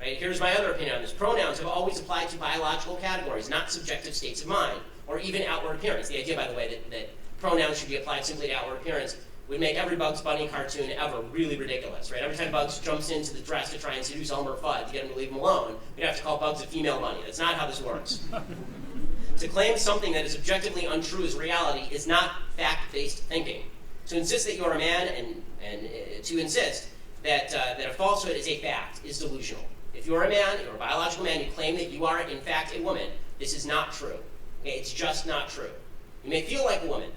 Right? Here's my other opinion on this. Pronouns have always applied to biological categories, not subjective states of mind, or even outward appearance. The idea, by the way, that pronouns should be applied simply to outward appearance would make every Bugs Bunny cartoon ever really ridiculous, right? Every time Bugs jumps into the dress to try and seduce Elmer Fudd to get him to leave him alone, we'd have to call Bugs a female bunny. That's not how this works. To claim something that is objectively untrue as reality is not fact-based thinking. To insist that you are a man and to insist that a falsehood is a fact is delusional. If you're a man, you're a biological man, you claim that you are in fact a woman, this is not true. Okay? It's just not true. You may feel like a woman.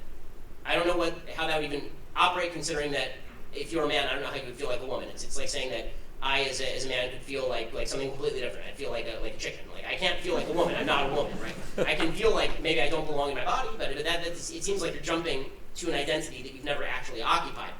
I don't know how that would even operate, considering that if you're a man, I don't know how you would feel like a woman. It's like saying that I, as a man, could feel like something completely different. I'd feel like a chicken. Like, I can't feel like a woman. I'm not a woman, right? I can feel like maybe I don't belong in my body, but it seems like you're jumping to an identity that you've never actually occupied.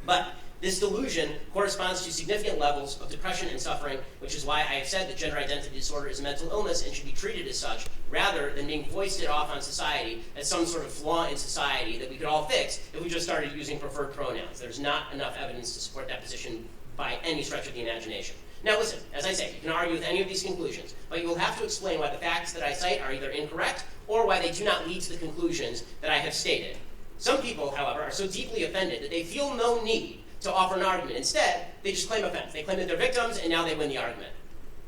But this delusion corresponds to significant levels of depression and suffering, which is why I have said that gender identity disorder is a mental illness and should be treated as such, rather than being foisted off on society as some sort of flaw in society that we could all fix if we just started using preferred pronouns. There's not enough evidence to support that position by any stretch of the imagination. Now listen, as I say, you can argue with any of these conclusions, but you will have to explain why the facts that I cite are either incorrect or why they do not lead to the conclusions that I have stated. Some people, however, are so deeply offended that they feel no need to offer an argument. Instead, they just claim offense. They claim that they're victims, and now they win the argument.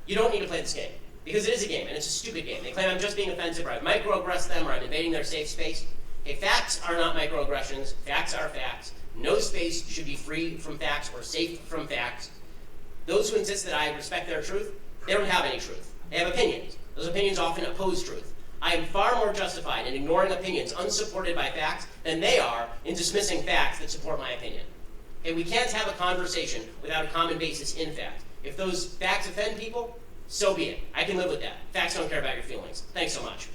You don't need to play this game, because it is a game, and it's a stupid game. They claim I'm just being offensive, or I've microaggressed them, or I'm invading their safe space. Okay, facts are not microaggressions. Facts are facts. No space should be free from facts or safe from facts. Those who insist that I respect their truth, they don't have any truth. They have opinions. Those opinions often oppose truth. I am far more justified in ignoring opinions unsupported by facts than they are in dismissing facts that support my opinion. Okay, we can't have a conversation without a common basis in fact. If those facts offend people, so be it. I can live with that. Facts don't care about your feelings. Thanks so much.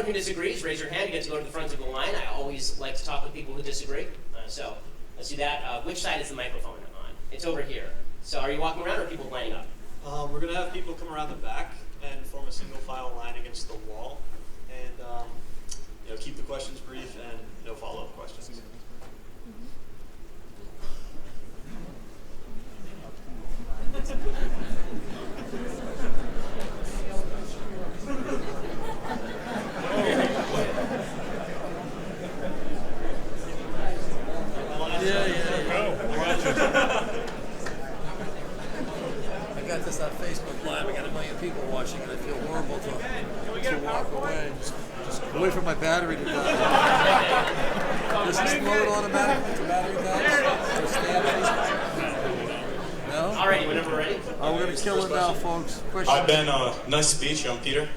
Disagrees, raise your hand. You get to go to the front of the line. I always like to talk with people who disagree. So let's do that. Which side is the microphone on? It's over here. So are you walking around or are people lining up? We're going to have people come around the back and form a single file line against the wall. And keep the questions brief and no follow-up questions. I got this on Facebook Live. I got 1 million people watching, and I feel horrible to walk away. Just wait for my battery to die. Does this load automatically to battery die? No? All right, whenever we're ready. We're going to kill it now, folks. Question. Hi, Ben. Nice to meet you. I'm Peter.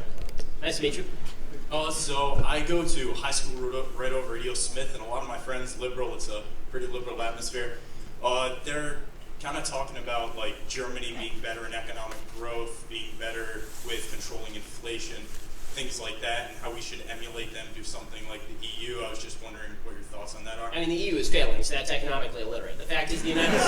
Nice to meet you. So I go to high school right over E.O. Smith, and a lot of my friends liberal. It's a pretty liberal atmosphere. They're kind of talking about like Germany being better in economic growth, being better with controlling inflation, things like that, and how we should emulate them, do something like the EU. I was just wondering what your thoughts on that are. I mean, the EU is failing, so that's economically illiterate. The fact is, the United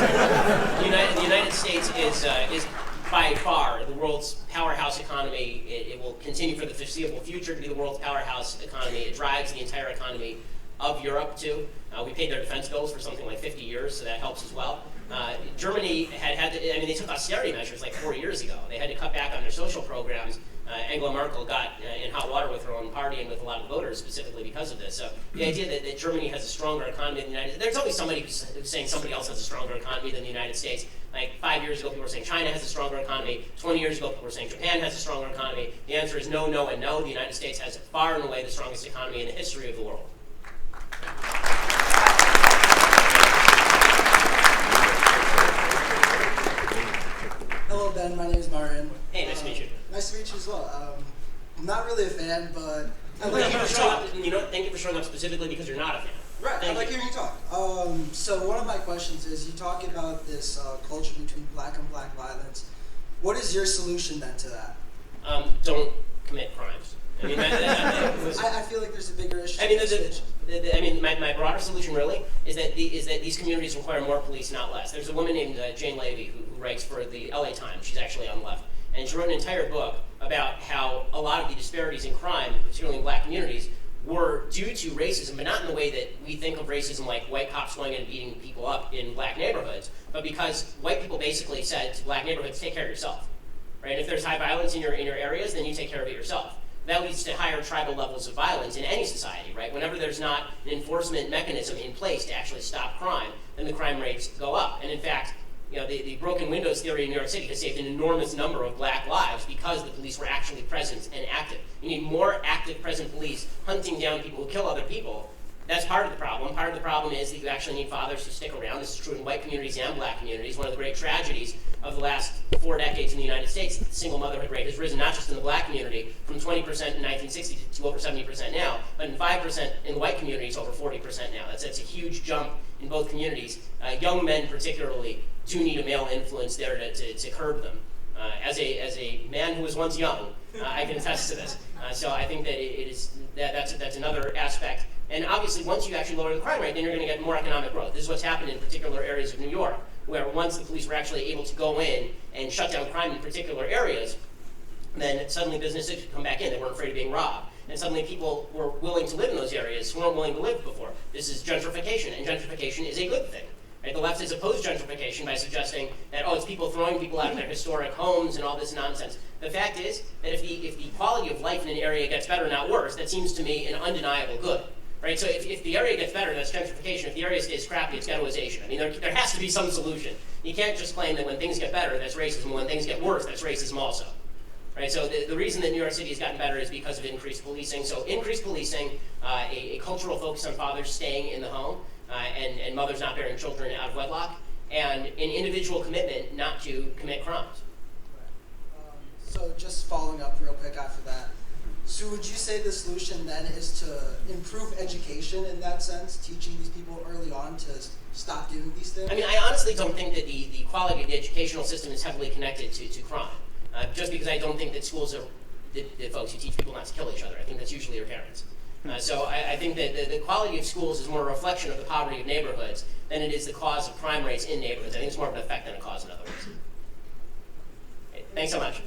States is by far the world's powerhouse economy. It will continue for the foreseeable future to be the world's powerhouse economy. It drives the entire economy of Europe too. We paid their defense bills for something like 50 years, so that helps as well. Germany they took austerity measures like 4 years ago. They had to cut back on their social programs. Angela Merkel got in hot water with her own party and with a lot of voters specifically because of this. So the idea that Germany has a stronger economy than the United States, there's always somebody who's saying somebody else has a stronger economy than the United States. Like 5 years ago, people were saying China has a stronger economy. 20 years ago, people were saying Japan has a stronger economy. The answer is no, no, and no. The United States has far and away the strongest economy in the history of the world. Hello, Ben. My name is Marian. Hey, nice to meet you. Nice to meet you as well. I'm not really a fan, but I like Thank you hearing for you showing talk. up. Thank you for showing up specifically because you're not a fan. Right, I like hearing you talk. So one of my questions is, you talk about this culture between black and black violence. What is your solution then to that? Don't commit crimes. I mean, that was, I feel like there's a bigger issue. I mean, my broader solution really is that these communities require more police, not less. There's a woman named Jane Levy who writes for the LA Times. She's actually on the left. And she wrote an entire book about how a lot of the disparities in crime, particularly in black communities, were due to racism, but not in the way that we think of racism like white cops going in and beating people up in black neighborhoods, but because white people basically said to black neighborhoods, take care of yourself. Right? If there's high violence in your areas, then you take care of it yourself. That leads to higher tribal levels of violence in any society, right? Whenever there's not an enforcement mechanism in place to actually stop crime, then the crime rates go up. And in fact, you know, the broken windows theory in New York City has saved an enormous number of black lives because the police were actually present and active. You need more active, present police hunting down people who kill other people. That's part of the problem. Part of the problem is that you actually need fathers to stick around. This is true in white communities and black communities. One of the great tragedies of the last 4 decades in the United States, the single motherhood rate has risen not just in the black community from 20% in 1960 to over 70% now, but in 5% in the white communities over 40% now. That's a huge jump in both communities. Young men particularly do need a male influence there to curb them. As a man who was once young, I can attest to this. So I think that that's another aspect. And obviously, once you actually lower the crime rate, then you're going to get more economic growth. This is what's happened in particular areas of New York, where once the police were actually able to go in and shut down crime in particular areas, then suddenly businesses could come back in. They weren't afraid of being robbed. And suddenly people were willing to live in those areas who weren't willing to live before. This is gentrification, and gentrification is a good thing. Right? The left has opposed gentrification by suggesting that, oh, it's people throwing people out of their historic homes and all this nonsense. The fact is that if the quality of life in an area gets better, not worse, that seems to me an undeniable good. Right? So if the area gets better, that's gentrification. If the area stays crappy, it's ghettoization. I mean, there has to be some solution. You can't just claim that when things get better, that's racism. When things get worse, that's racism also. Right? So the reason that New York City has gotten better is because of increased policing. So increased policing, a cultural focus on fathers staying in the home, and mothers not bearing children out of wedlock, and an individual commitment not to commit crimes. So just following up real quick after that. So would you say the solution then is to improve education in that sense, teaching these people early on to stop doing these things? I mean, I honestly don't think that the quality of the educational system is heavily connected to crime. Just because I don't think that schools are the folks who teach people not to kill each other. I think that's usually your parents. So I think that the quality of schools is more a reflection of the poverty of neighborhoods than it is the cause of crime rates in neighborhoods. I think it's more of an effect than a cause in other words. Okay, thanks so much.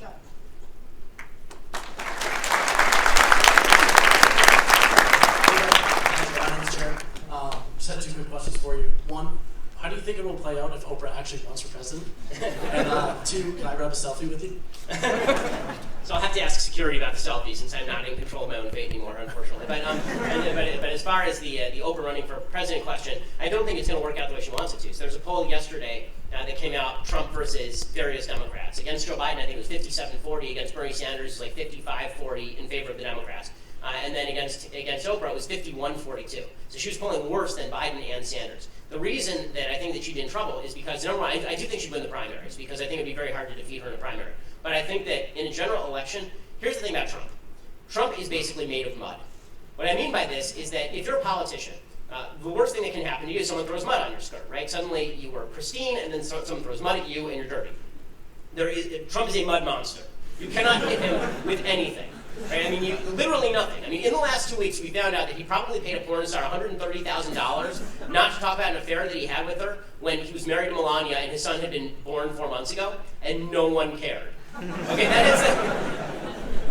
Just had 2 quick questions for you. One, how do you think it will play out if Oprah actually runs for president? And 2, can I grab a selfie with you? So I'll have to ask security about the selfie since I'm not in control of my own fate anymore, unfortunately. But as far as the Oprah running for president question, I don't think it's going to work out the way she wants it to. So there's a poll yesterday that came out, Trump versus various Democrats. Against Joe Biden, I think it was 57-40. Against Bernie Sanders, it was like 55-40 in favor of the Democrats. And then against Oprah, it was 51-42. So she was polling worse than Biden and Sanders. The reason that I think that she'd be in trouble is because, number one, I do think she'd win the primaries, because I think it'd be very hard to defeat her in a primary. But I think that in a general election, here's the thing about Trump. Trump is basically made of mud. What I mean by this is that if you're a politician, the worst thing that can happen to you is someone throws mud on your skirt, right? Suddenly you were pristine, and then someone throws mud at you, and you're dirty. Trump is a mud monster. You cannot hit him with anything. Right? I mean, literally nothing. I mean, in the last 2 weeks, we found out that he probably paid a porn star $130,000 not to talk about an affair that he had with her when he was married to Melania and his son had been born 4 months ago, and no one cared. Okay,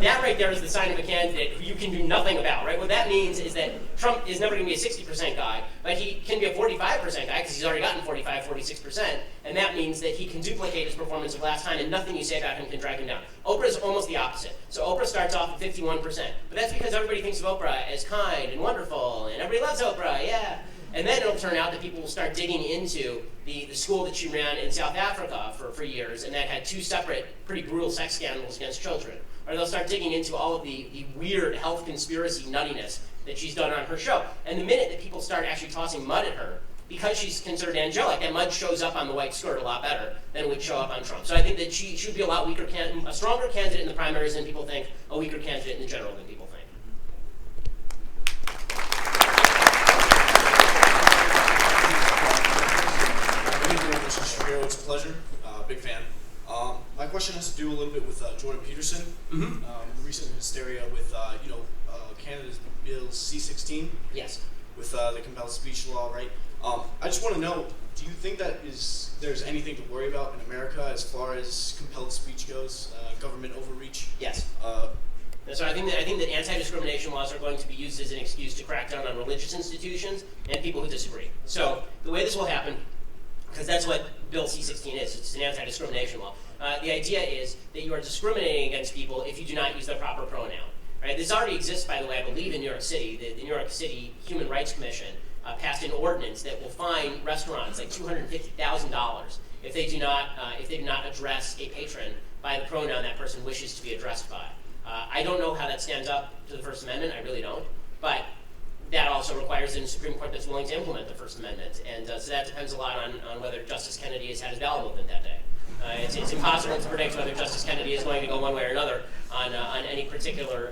that right there is the sign of a candidate who you can do nothing about, right? What that means is that Trump is never going to be a 60% guy, but he can be a 45% guy because he's already gotten 45, 46%, and that means that he can duplicate his performance of last time, and nothing you say about him can drag him down. Oprah is almost the opposite. So Oprah starts off at 51%, but that's because everybody thinks of Oprah as kind and wonderful, and everybody loves Oprah, yeah. And then it'll turn out that people will start digging into the school that she ran in South Africa for years, and that had 2 separate, pretty brutal sex scandals against children. Or they'll start digging into all of the weird health conspiracy nuttiness that she's done on her show. And the minute that people start actually tossing mud at her, because she's considered angelic, that mud shows up on the white skirt a lot better than it would show up on Trump. So I think that she should be a lot weaker, a stronger candidate in the primaries than people think, a weaker candidate in the general than people think. Good evening, Mr. Shapiro. It's a pleasure. Big fan. My question has to do a little bit with Jordan Peterson. Mm-hmm. The recent hysteria with Canada's Bill C-16. Yes. With the compelled speech law, right? I just want to know, do you think that there's anything to worry about in America as far as compelled speech goes, government overreach? Yes. And so I think that anti-discrimination laws are going to be used as an excuse to crack down on religious institutions and people who disagree. So the way this will happen, because that's what Bill C-16 is, it's an anti-discrimination law. The idea is that you are discriminating against people if you do not use the proper pronoun. Right? This already exists, by the way, I believe in New York City. The New York City Human Rights Commission passed an ordinance that will fine restaurants like $250,000 if they do not address a patron by the pronoun that person wishes to be addressed by. I don't know how that stands up to the First Amendment. I really don't. But that also requires a Supreme Court that's willing to implement the First Amendment, and so that depends a lot on whether Justice Kennedy has had his ballot movement that day. It's impossible to predict whether Justice Kennedy is going to go one way or another on any particular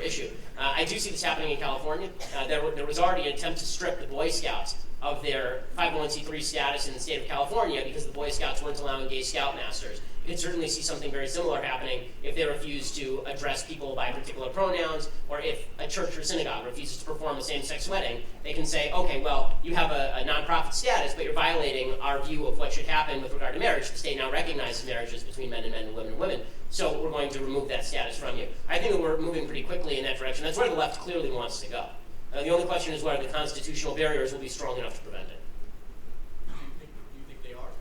issue. I do see this happening in California. There was already an attempt to strip the Boy Scouts of their 501c3 status in the state of California because the Boy Scouts weren't allowing gay scoutmasters. You can certainly see something very similar happening if they refuse to address people by particular pronouns, or if a church or synagogue refuses to perform a same-sex wedding. They can say, okay, well, you have a nonprofit status, but you're violating our view of what should happen with regard to marriage. The state now recognizes marriages between men and women and women, so we're going to remove that status from you. I think that we're moving pretty quickly in that direction. That's where the left clearly wants to go. The only question is whether the constitutional barriers will be strong enough to prevent it. Do you think they are?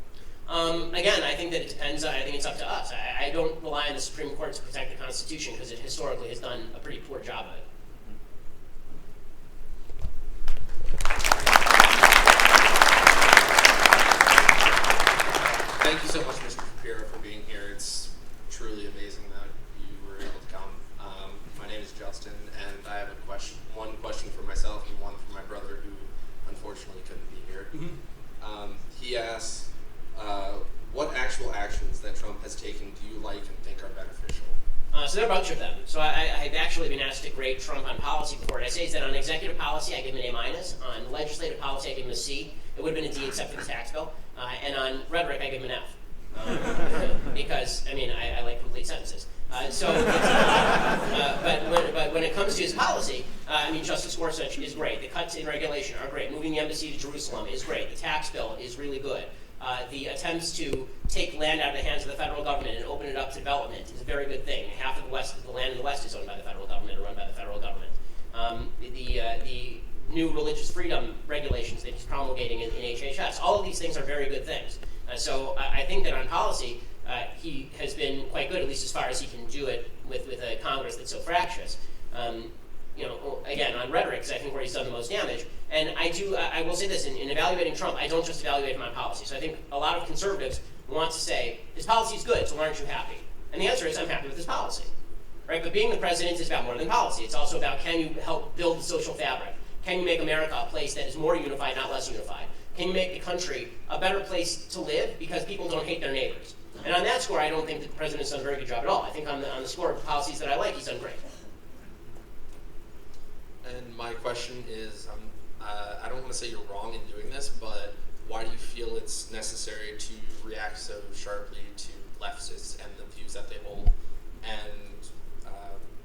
Again, I think that it depends. I think it's up to us. I don't rely on the Supreme Court to protect the Constitution because it historically has done a pretty poor job of it. Thank you so much, Mr. Shapiro, for being here. It's truly amazing that you were able to come. My name is Justin, and I have one question for myself and one for my brother, who unfortunately couldn't be here. Mm-hmm. He asks, what actual actions that Trump has taken do you like and think are beneficial? So there are a bunch of them. So I've actually been asked to grade Trump on policy before, and I say is that on executive policy I give him an A-. On legislative policy I give him a C. It would have been a D except for the tax bill. And on rhetoric I give him an F. Because, I mean, I like complete sentences. But when it comes to his policy, I mean, Justice Gorsuch is great. The cuts in regulation are great. Moving the embassy to Jerusalem is great. The tax bill is really good. The attempts to take land out of the hands of the federal government and open it up to development is a very good thing. Half of the land in the West is owned by the federal government or run by the federal government. The new religious freedom regulations that he's promulgating in HHS, all of these things are very good things. So I think that on policy, he has been quite good, at least as far as he can do it with a Congress that's so fractious. Again, on rhetoric is I think where he's done the most damage. And I will say this, in evaluating Trump, I don't just evaluate him on policy. So I think a lot of conservatives want to say, his policy is good, so why aren't you happy? And the answer is, I'm happy with his policy. Right? But being the president is about more than policy. It's also about, can you help build the social fabric? Can you make America a place that is more unified, not less unified? Can you make the country a better place to live because people don't hate their neighbors? And on that score, I don't think that the president's done a very good job at all. I think on the score of policies that I like, he's done great. And my question is, I don't want to say you're wrong in doing this, but why do you feel it's necessary to react so sharply to leftists and the views that they hold, and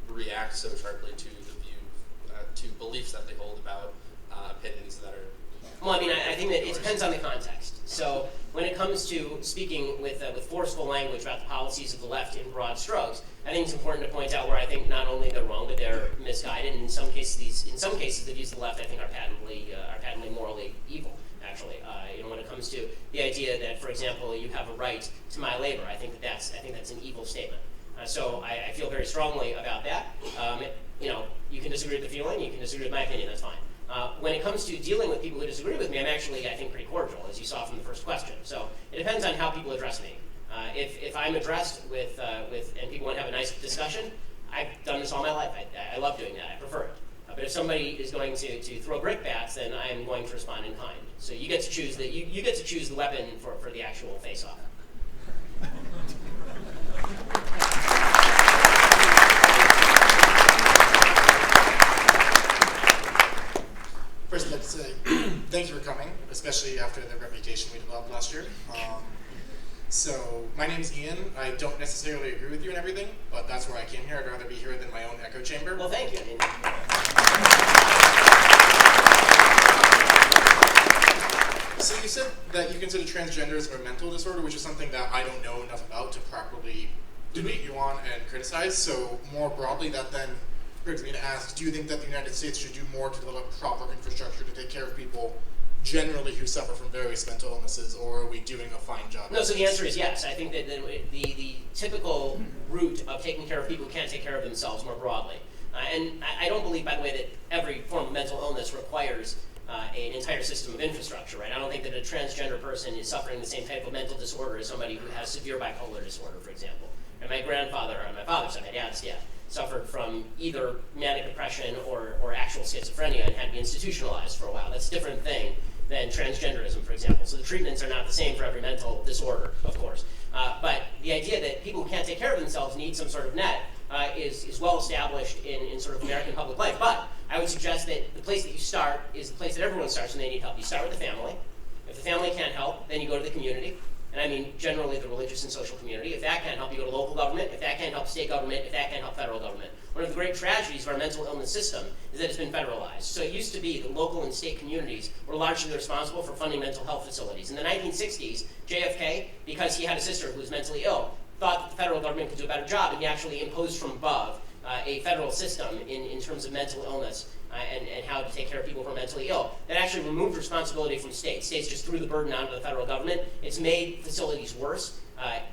react so sharply to to beliefs that they hold about opinions that are... Well, I mean, I think that it depends on the context. So when it comes to speaking with forceful language about the policies of the left in broad strokes, I think it's important to point out where I think not only they're wrong, but they're misguided. And in some cases, the views of the left I think are patently morally evil. Actually, when it comes to the idea that, for example, you have a right to my labor, I think that's an evil statement. So I feel very strongly about that. You can disagree with the feeling, you can disagree with my opinion, that's fine. When it comes to dealing with people who disagree with me, I'm actually, I think, pretty cordial, as you saw from the first question. So it depends on how people address me. If I'm addressed with and people want to have a nice discussion, I've done this all my life. I love doing that. I prefer it. But if somebody is going to throw brickbats, then I'm going to respond in kind. So you get to choose you get to choose the weapon for the actual face-off. First, I'd like to say thank you for coming, especially after the reputation we developed last year. So my name's Ian. I don't necessarily agree with you in everything, but that's why I came here. I'd rather be here than my own echo chamber. Well, thank you. So you said that you consider transgenderism a mental disorder, which is something that I don't know enough about to properly debate you on and criticize. So more broadly, that then brings me to ask, do you think that the United States should do more to develop proper infrastructure to take care of people generally who suffer from various mental illnesses, or are we doing a fine job? No, so the answer is yes. I think that the typical route of taking care of people who can't take care of themselves more broadly, and I don't believe, by the way, that every form of mental illness requires an entire system of infrastructure, right? I don't think that a transgender person is suffering the same type of mental disorder as somebody who has severe bipolar disorder, for example. And my grandfather on my father's side, my dad's dad, suffered from either manic depression or actual schizophrenia and had to be institutionalized for a while. That's a different thing than transgenderism, for example. So the treatments are not the same for every mental disorder, of course. But the idea that people who can't take care of themselves need some sort of net is well established in sort of American public life. But I would suggest that the place that you start is the place that everyone starts when they need help. You start with the family. If the family can't help, then you go to the community. And I mean generally the religious and social community. If that can't help, you go to local government. If that can't help, state government. If that can't help, federal government. One of the great tragedies of our mental illness system is that it's been federalized. So it used to be that local and state communities were largely responsible for funding mental health facilities. In the 1960s, JFK, because he had a sister who was mentally ill, thought that the federal government could do a better job, and he actually imposed from above a federal system in terms of mental illness and how to take care of people who are mentally ill. That actually removed responsibility from states. States just threw the burden onto the federal government. It's made facilities worse.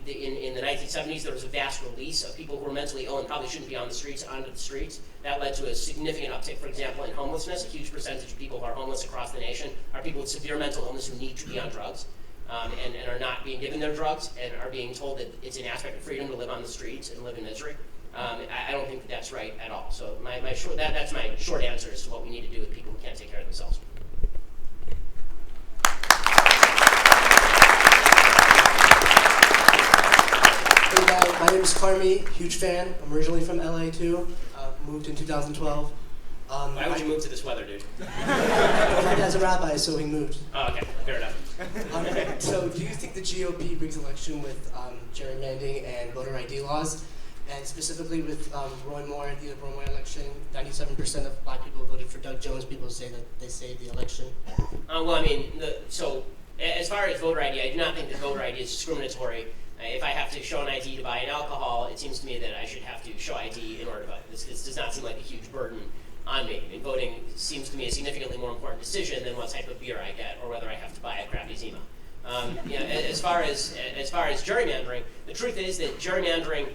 In the 1970s, there was a vast release of people who were mentally ill and probably shouldn't be on the streets onto the streets. That led to a significant uptick, for example, in homelessness. A huge percentage of people who are homeless across the nation are people with severe mental illness who need to be on drugs. And are not being given their drugs and are being told that it's an aspect of freedom to live on the streets and live in misery. I don't think that's right at all. So that's my short answer as to what we need to do with people who can't take care of themselves. Hey guys, my name is Carmi, huge fan. I'm originally from LA too. Moved in 2012. Why would you move to this weather, dude? Well, my dad's a rabbi, so he moved. Oh, okay, fair enough. So do you think the GOP brings election with gerrymandering and voter ID laws? And specifically with Roy Moore, the Roy Moore election, 97% of black people voted for Doug Jones. People say that they saved the election. Well, I mean, so as far as voter ID, I do not think that voter ID is discriminatory. If I have to show an ID to buy an alcohol, it seems to me that I should have to show ID in order to vote. This does not seem like a huge burden on me. I mean, voting seems to me a significantly more important decision than what type of beer I get or whether I have to buy a crappy Zima. As far as gerrymandering, the truth is that gerrymandering,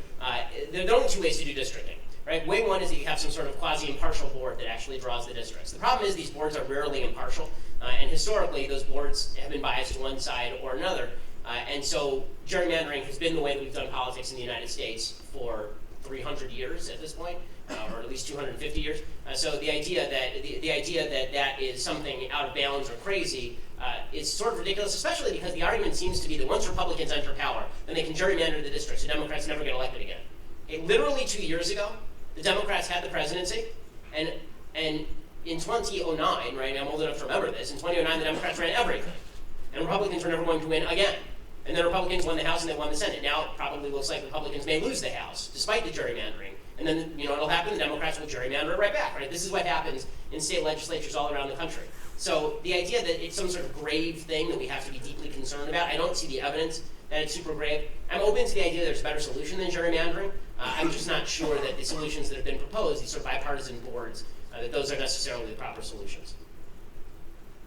there are only two ways to do districting. Right? Way one is that you have some sort of quasi-impartial board that actually draws the districts. The problem is these boards are rarely impartial, and historically those boards have been biased to one side or another. And so gerrymandering has been the way that we've done politics in the United States for 300 years at this point, or at least 250 years. So the idea that that is something out of balance or crazy is sort of ridiculous, especially because the argument seems to be that once Republicans enter power, then they can gerrymander the districts, so Democrats never get elected again. Literally 2 years ago, the Democrats had the presidency, and in 2009, right, I'm old enough to remember this, in 2009 the Democrats ran everything, and Republicans were never going to win again. And then Republicans won the House and they won the Senate. Now it probably looks like Republicans may lose the House, despite the gerrymandering. And then, it'll happen, the Democrats will gerrymander it right back, right? This is what happens in state legislatures all around the country. So the idea that it's some sort of grave thing that we have to be deeply concerned about, I don't see the evidence that it's super grave. I'm open to the idea that there's a better solution than gerrymandering. I'm just not sure that the solutions that have been proposed, these sort of bipartisan boards, that those are necessarily the proper solutions.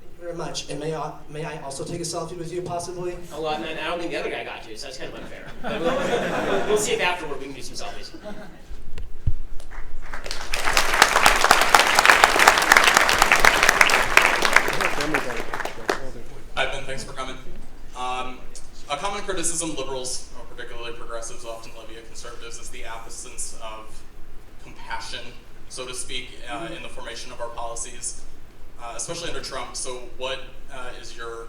Thank you very much. And may I also take a selfie with you, possibly? Oh, well, I don't think the other guy got you, so that's kind of unfair. But we'll see if afterward we can do some selfies. Hi, Ben. Thanks for coming. A common criticism liberals, or particularly progressives, often levy at conservatives is the absence of compassion, so to speak, in the formation of our policies, especially under Trump. So what is your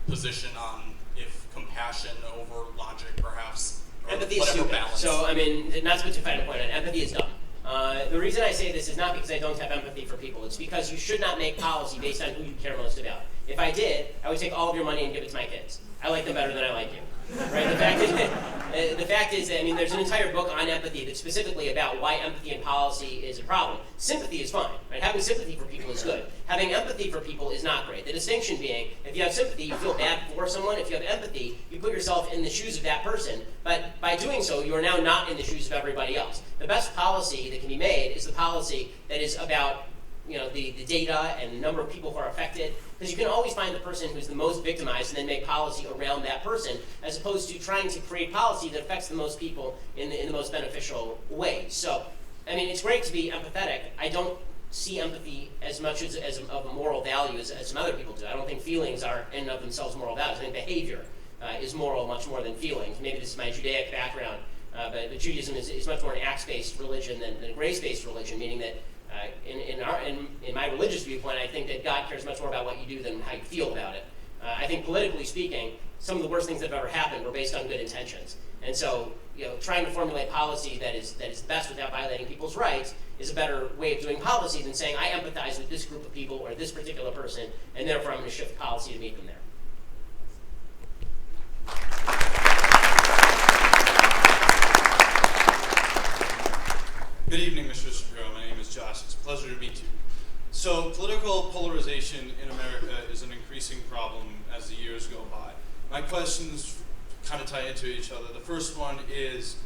position on if compassion over logic, perhaps, or empathy is whatever stupid. balance? So, I mean, not to put too fine a point on it, empathy is dumb. The reason I say this is not because I don't have empathy for people. It's because you should not make policy based on who you care most about. If I did, I would take all of your money and give it to my kids. I like them better than I like you. Right? The fact is that, I mean, there's an entire book on empathy that's specifically about why empathy in policy is a problem. Sympathy is fine, right? Having sympathy for people is good. Having empathy for people is not great. The distinction being, if you have sympathy, you feel bad for someone. If you have empathy, you put yourself in the shoes of that person. But by doing so, you are now not in the shoes of everybody else. The best policy that can be made is the policy that is about the data and the number of people who are affected, because you can always find the person who's the most victimized and then make policy around that person, as opposed to trying to create policy that affects the most people in the most beneficial way. So, I mean, it's great to be empathetic. I don't see empathy as much as of a moral value as some other people do. I don't think feelings are in and of themselves moral values. I think behavior is moral much more than feelings. Maybe this is my Judaic background, but Judaism is much more an acts-based religion than a grace-based religion, meaning that in my religious viewpoint, I think that God cares much more about what you do than how you feel about it. I think politically speaking, some of the worst things that have ever happened were based on good intentions. And so, trying to formulate policy that is best without violating people's rights is a better way of doing policy than saying, I empathize with this group of people or this particular person, and therefore I'm going to shift policy to meet them there. Good evening, Mr. Shapiro. My name is Josh. It's a pleasure to meet you. So, political polarization in America is an increasing problem as the years go by. My questions kind of tie into each other. The first one is,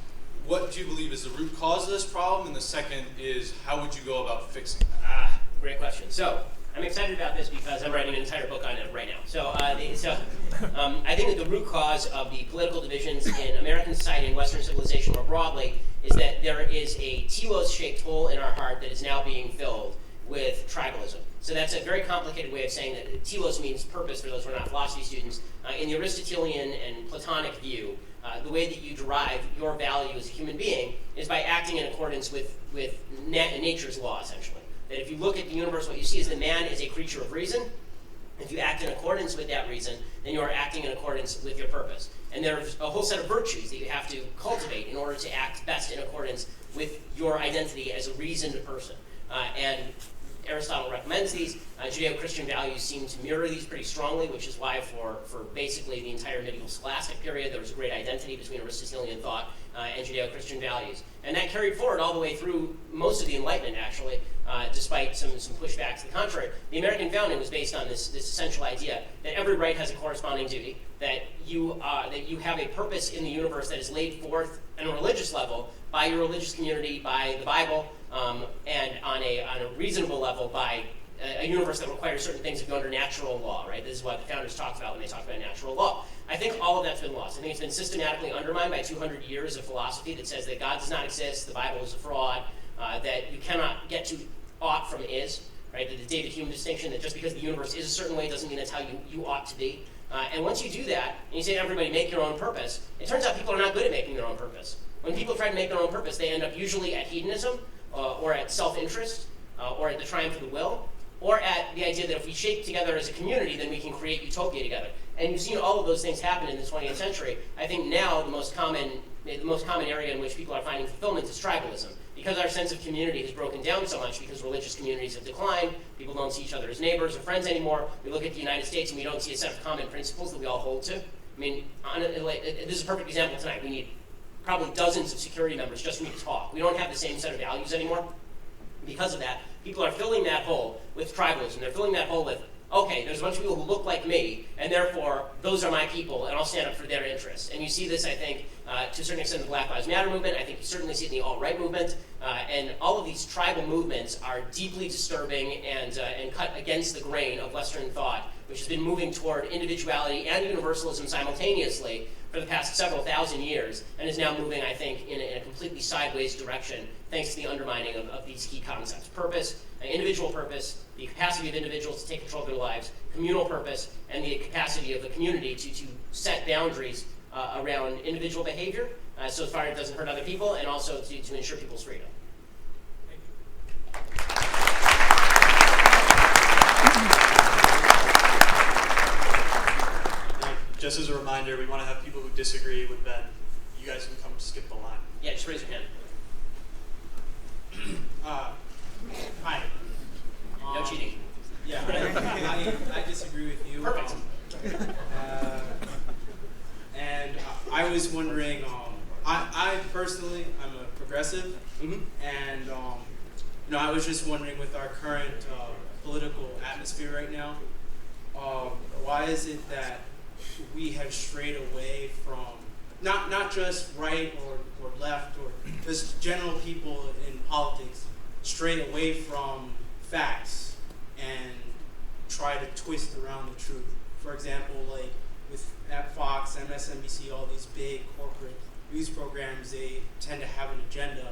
what do you believe is the root cause of this problem? And the second is, how would you go about fixing that? Great question. So, I'm excited about this because I'm writing an entire book on it right now. So, I think that the root cause of the political divisions in American society and Western civilization more broadly is that there is a telos-shaped hole in our heart that is now being filled with tribalism. So that's a very complicated way of saying that telos means purpose for those who are not philosophy students. In the Aristotelian and Platonic view, the way that you derive your value as a human being is by acting in accordance with nature's law, essentially. That if you look at the universe, what you see is that man is a creature of reason. If you act in accordance with that reason, then you are acting in accordance with your purpose. And there's a whole set of virtues that you have to cultivate in order to act best in accordance with your identity as a reasoned person. And Aristotle recommends these. Judeo-Christian values seem to mirror these pretty strongly, which is why for basically the entire medieval scholastic period, there was a great identity between Aristotelian thought and Judeo-Christian values. And that carried forward all the way through most of the Enlightenment, actually, despite some pushback to the contrary. The American founding was based on this essential idea that every right has a corresponding duty, that you have a purpose in the universe that is laid forth on a religious level by your religious community, by the Bible, and on a reasonable level by a universe that requires certain things to go under natural law, right? This is what the founders talked about when they talked about natural law. I think all of that's been lost. I think it's been systematically undermined by 200 years of philosophy that says that God does not exist, the Bible is a fraud, that you cannot get to ought from is, right? The David Hume distinction that just because the universe is a certain way doesn't mean that's how you ought to be. And once you do that, and you say to everybody, make your own purpose, it turns out people are not good at making their own purpose. When people try to make their own purpose, they end up usually at hedonism, or at self-interest, or at the triumph of the will, or at the idea that if we shape together as a community, then we can create utopia together. And you've seen all of those things happen in the 20th century. I think now the most common area in which people are finding fulfillment is tribalism. Because our sense of community has broken down so much, because religious communities have declined, people don't see each other as neighbors or friends anymore. We look at the United States and we don't see a set of common principles that we all hold to. I mean, this is a perfect example tonight. We need probably dozens of security members just for me to talk. We don't have the same set of values anymore. Because of that, people are filling that hole with tribalism. They're filling that hole with, okay, there's a bunch of people who look like me, and therefore, those are my people, and I'll stand up for their interests. And you see this, I think, to a certain extent in the Black Lives Matter movement. I think you certainly see it in the alt-right movement. And all of these tribal movements are deeply disturbing and cut against the grain of Western thought, which has been moving toward individuality and universalism simultaneously for the past several thousand years, and is now moving, I think, in a completely sideways direction, thanks to the undermining of these key concepts. Purpose, individual purpose, the capacity of individuals to take control of their lives, communal purpose, and the capacity of the community to set boundaries around individual behavior, so far it doesn't hurt other people, and also to ensure people's freedom. Just as a reminder, we want to have people who disagree with Ben. You guys can come skip the line. Yeah, just raise your hand. Hi. No cheating. Yeah, I disagree with you. I personally, I'm a progressive, and I was just wondering, with our current political atmosphere right now, why is it that we have strayed away from not just right or left or just general people in politics strayed away from facts and try to twist around the truth? For example, like at Fox, MSNBC, all these big corporate news programs, they tend to have an agenda.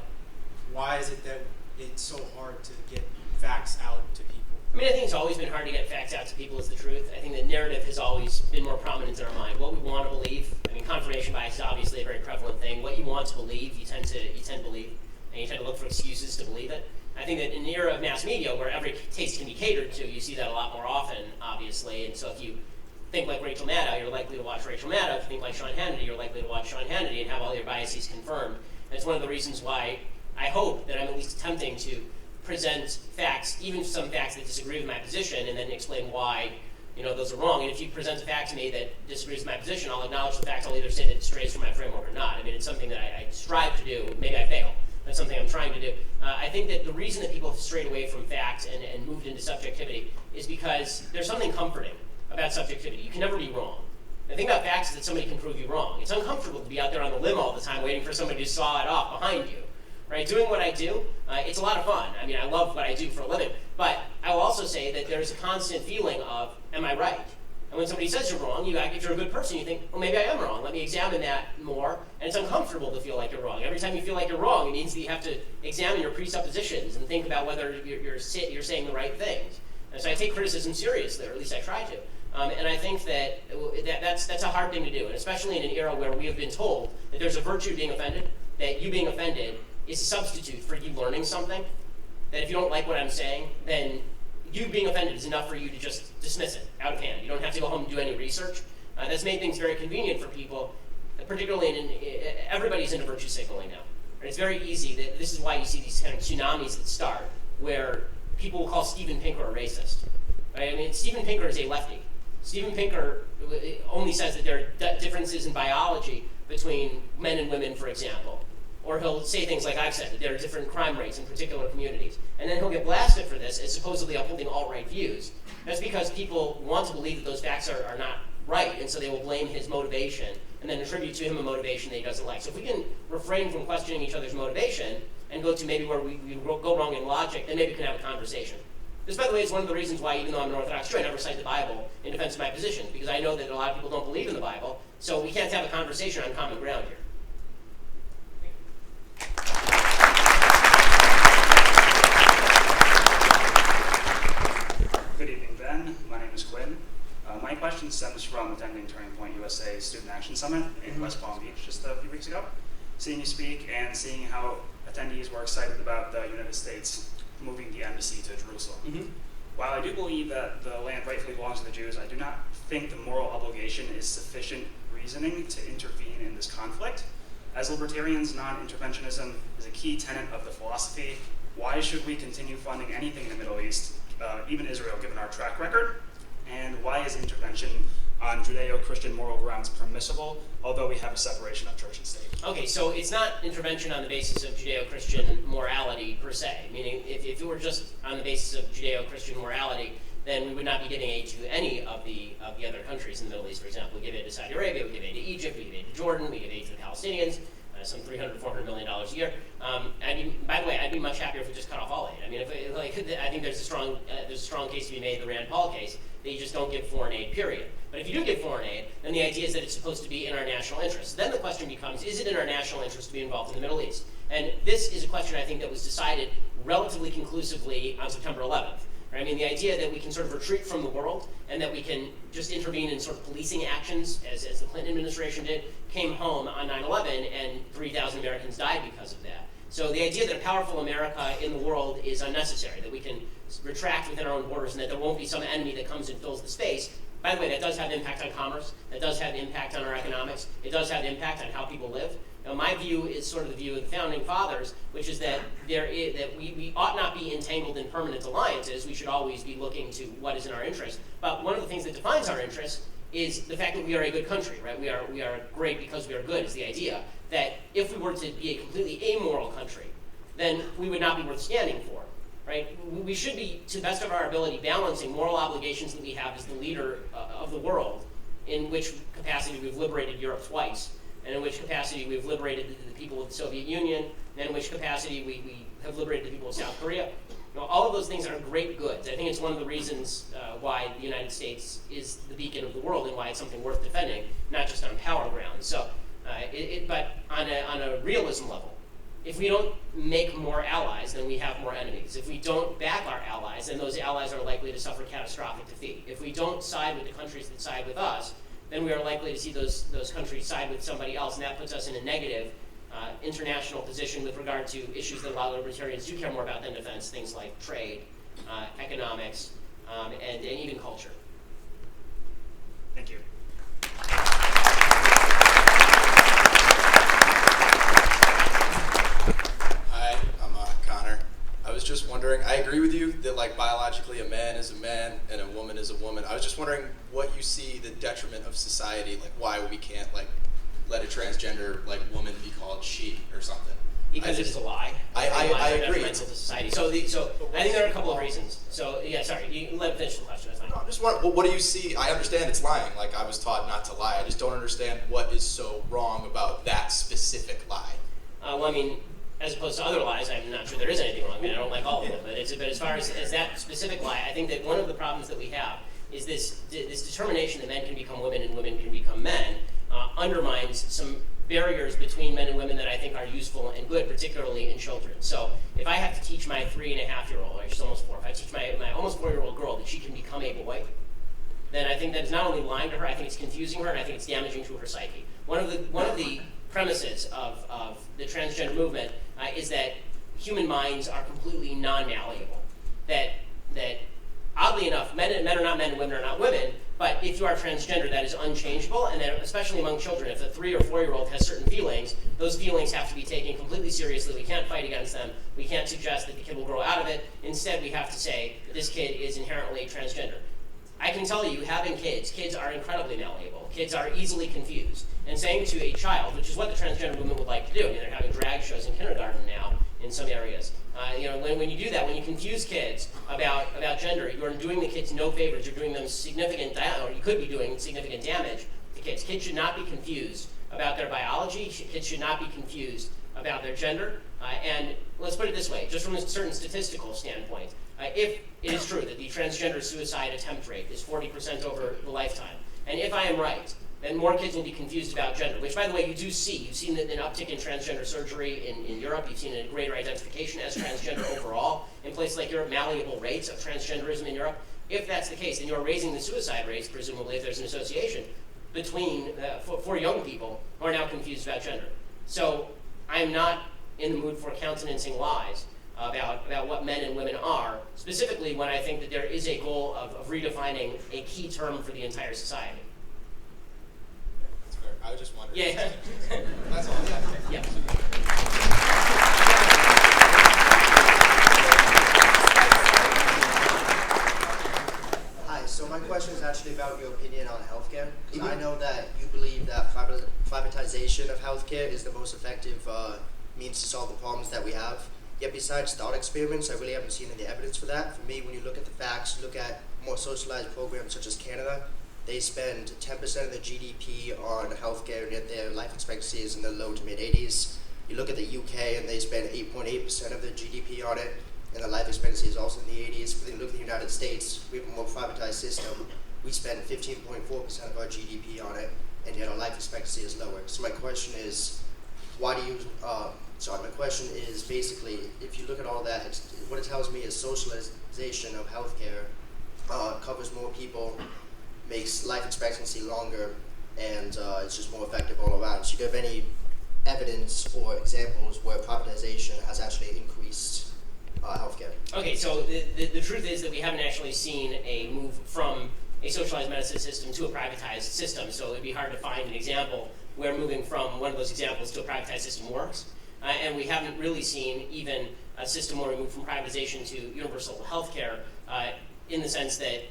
Why is it that it's so hard to get facts out to people? I mean, I think it's always been hard to get facts out to people is the truth. I think the narrative has always been more prominent in our mind. What we want to believe. I mean, confirmation bias is obviously a very prevalent thing. What you want to believe, you tend to believe, and you tend to look for excuses to believe it. I think that in the era of mass media, where every taste can be catered to, you see that a lot more often, obviously. And so if you think like Rachel Maddow, you're likely to watch Rachel Maddow. If you think like Sean Hannity, you're likely to watch Sean Hannity and have all your biases confirmed. And it's one of the reasons why I hope that I'm at least attempting to present facts, even some facts that disagree with my position, and then explain why those are wrong. And if you present a fact to me that disagrees with my position, I'll acknowledge the facts. I'll either say that it strays from my framework or not. I mean, it's something that I strive to do. Maybe I fail. That's something I'm trying to do. I think that the reason that people have strayed away from facts and moved into subjectivity is because there's something comforting about subjectivity. You can never be wrong. The thing about facts is that somebody can prove you wrong. It's uncomfortable to be out there on the limb all the time waiting for somebody to saw it off behind you. Right? Doing what I do, it's a lot of fun. I mean, I love what I do for a living. But I will also say that there's a constant feeling of, am I right? And when somebody says you're wrong, if you're a good person, you think, well, maybe I am wrong. Let me examine that more. And it's uncomfortable to feel like you're wrong. Every time you feel like you're wrong, it means that you have to examine your presuppositions and think about whether you're saying the right things. And so I take criticism seriously, or at least I try to. And I think that's a hard thing to do, and especially in an era where we have been told that there's a virtue being offended, that you being offended is a substitute for you learning something, that if you don't like what I'm saying, then you being offended is enough for you to just dismiss it out of hand. You don't have to go home and do any research. That's made things very convenient for people, particularly everybody's into virtue signaling now. And it's very easy. This is why you see these kind of tsunamis that start, where people will call Steven Pinker a racist. Right? I mean, Steven Pinker is a lefty. Steven Pinker only says that there are differences in biology between men and women, for example. Or he'll say things like I've said, that there are different crime rates in particular communities. And then he'll get blasted for this as supposedly upholding alt-right views. That's because people want to believe that those facts are not right, and so they will blame his motivation and then attribute to him a motivation that he doesn't like. So if we can refrain from questioning each other's motivation and go to maybe where we go wrong in logic, then maybe we can have a conversation. This, by the way, is one of the reasons why, even though I'm an Orthodox Jew, I never cite the Bible in defense of my position, because I know that a lot of people don't believe in the Bible, so we can't have a conversation on common ground here. Good evening, Ben. My name is Quinn. My question stems from attending Turning Point USA Student Action Summit in West Palm Beach just a few weeks ago. Seeing you speak and seeing how attendees were excited about the United States moving the embassy to Jerusalem. While I do believe that the land rightfully belongs to the Jews, I do not think the moral obligation is sufficient reasoning to intervene in this conflict. As libertarians, non-interventionism is a key tenet of the philosophy. Why should we continue funding anything in the Middle East, even Israel, given our track record? And why is intervention on Judeo-Christian moral grounds permissible, although we have a separation of church and state? Okay, so it's not intervention on the basis of Judeo-Christian morality per se, meaning if it were just on the basis of Judeo-Christian morality, then we would not be giving aid to any of the other countries in the Middle East, for example. We give aid to Saudi Arabia, we give aid to Egypt, we give aid to Jordan, we give aid to the Palestinians, some $300, $400 million a year. By the way, I'd be much happier if we just cut off all aid. I mean, I think there's a strong case to be made, the Rand Paul case, that you just don't give foreign aid, period. But if you do give foreign aid, then the idea is that it's supposed to be in our national interest. Then the question becomes, is it in our national interest to be involved in the Middle East? And this is a question, I think, that was decided relatively conclusively on September 11th. Right? I mean, the idea that we can sort of retreat from the world and that we can just intervene in sort of policing actions, as the Clinton administration did, came home on 9/11, and 3,000 Americans died because of that. So the idea that a powerful America in the world is unnecessary, that we can retract within our own borders and that there won't be some enemy that comes and fills the space. By the way, that does have impact on commerce. That does have impact on our economics. It does have impact on how people live. Now, my view is sort of the view of the founding fathers, which is that we ought not be entangled in permanent alliances. We should always be looking to what is in our interest. But one of the things that defines our interest is the fact that we are a good country, right? We are great because we are good is the idea. that if we were to be a completely amoral country, then we would not be worth standing for, right? We should be, to the best of our ability, balancing moral obligations that we have as the leader of the world, in which capacity we've liberated Europe twice, and in which capacity we've liberated the people of the Soviet Union, and in which capacity we have liberated the people of South Korea. All of those things are great goods. I think it's one of the reasons why the United States is the beacon of the world and why it's something worth defending, not just on power grounds. So, but on a realism level, if we don't make more allies, then we have more enemies. If we don't back our allies, then those allies are likely to suffer catastrophic defeat. If we don't side with the countries that side with us, then we are likely to see those countries side with somebody else, and that puts us in a negative international position with regard to issues that a lot of libertarians do care more about than defense, things like trade, economics, and even culture. Thank you. Hi, I'm Connor. I was just wondering, I agree with you that like biologically a man is a man and a woman is a woman. I was just wondering what you see the detriment of society, like why we can't like let a transgender like woman be called she or something. Because it is a lie. I agree. To society. So I think there are a couple of reasons. So yeah, sorry, you let me finish the question. That's fine. No, I just want, what do you see? I understand it's lying. Like I was taught not to lie. I just don't understand what is so wrong about that specific lie. Well, I mean, as opposed to other lies, I'm not sure there is anything wrong. I mean, I don't like all of them, but as far as that specific lie, I think that one of the problems that we have is this determination that men can become women and women can become men undermines some barriers between men and women that I think are useful and good, particularly in children. So if I have to teach my 3.5-year-old, or she's almost 4, if I teach my almost 4-year-old girl that she can become a boy, then I think that is not only lying to her, I think it's confusing her, and I think it's damaging to her psyche. One of the premises of the transgender movement is that human minds are completely non-malleable. That oddly enough, men are not men and women are not women, but if you are transgender, that is unchangeable, and that especially among children, if a 3 or 4-year-old has certain feelings, those feelings have to be taken completely seriously. We can't fight against them. We can't suggest that the kid will grow out of it. Instead, we have to say that this kid is inherently transgender. I can tell you, having kids are incredibly malleable. Kids are easily confused. And saying to a child, which is what the transgender movement would like to do, I mean, they're having drag shows in kindergarten now in some areas. When you do that, when you confuse kids about gender, you're doing the kids no favors. You're doing them or you could be doing significant damage to kids. Kids should not be confused about their biology. Kids should not be confused about their gender. And let's put it this way, just from a certain statistical standpoint, if it is true that the transgender suicide attempt rate is 40% over the lifetime, and if I am right, then more kids will be confused about gender, which, by the way, you do see. You've seen an uptick in transgender surgery in Europe. You've seen a greater identification as transgender overall. In places like Europe, malleable rates of transgenderism in Europe. If that's the case, then you're raising the suicide rates, presumably, if there's an association, between for young people who are now confused about gender. So I'm not in the mood for countenancing lies about what men and women are, specifically when I think that there is a goal of redefining a key term for the entire society. I was just wondering. Yeah. That's all. Yeah. Hi. So my question is actually about your opinion on healthcare. Because I know that you believe that privatization of healthcare is the most effective means to solve the problems that we have. Yet besides thought experiments, I really haven't seen any evidence for that. For me, when you look at the facts, look at more socialized programs such as Canada, they spend 10% of their GDP on healthcare, and yet their life expectancy is in the low to mid 80s. You look at the UK, and they spend 8.8% of their GDP on it, and the life expectancy is also in the 80s. But then you look at the United States, we have a more privatized system. We spend 15.4% of our GDP on it, and yet our life expectancy is lower. So my question is, why do you? My question is basically, if you look at all that, what it tells me is socialization of healthcare covers more people, makes life expectancy longer, and it's just more effective all around. So do you have any evidence or examples where privatization has actually increased healthcare? Okay, so the truth is that we haven't actually seen a move from a socialized medicine system to a privatized system, so it'd be hard to find an example where moving from one of those examples to a privatized system works. And we haven't really seen even a system where we move from privatization to universal healthcare in the sense that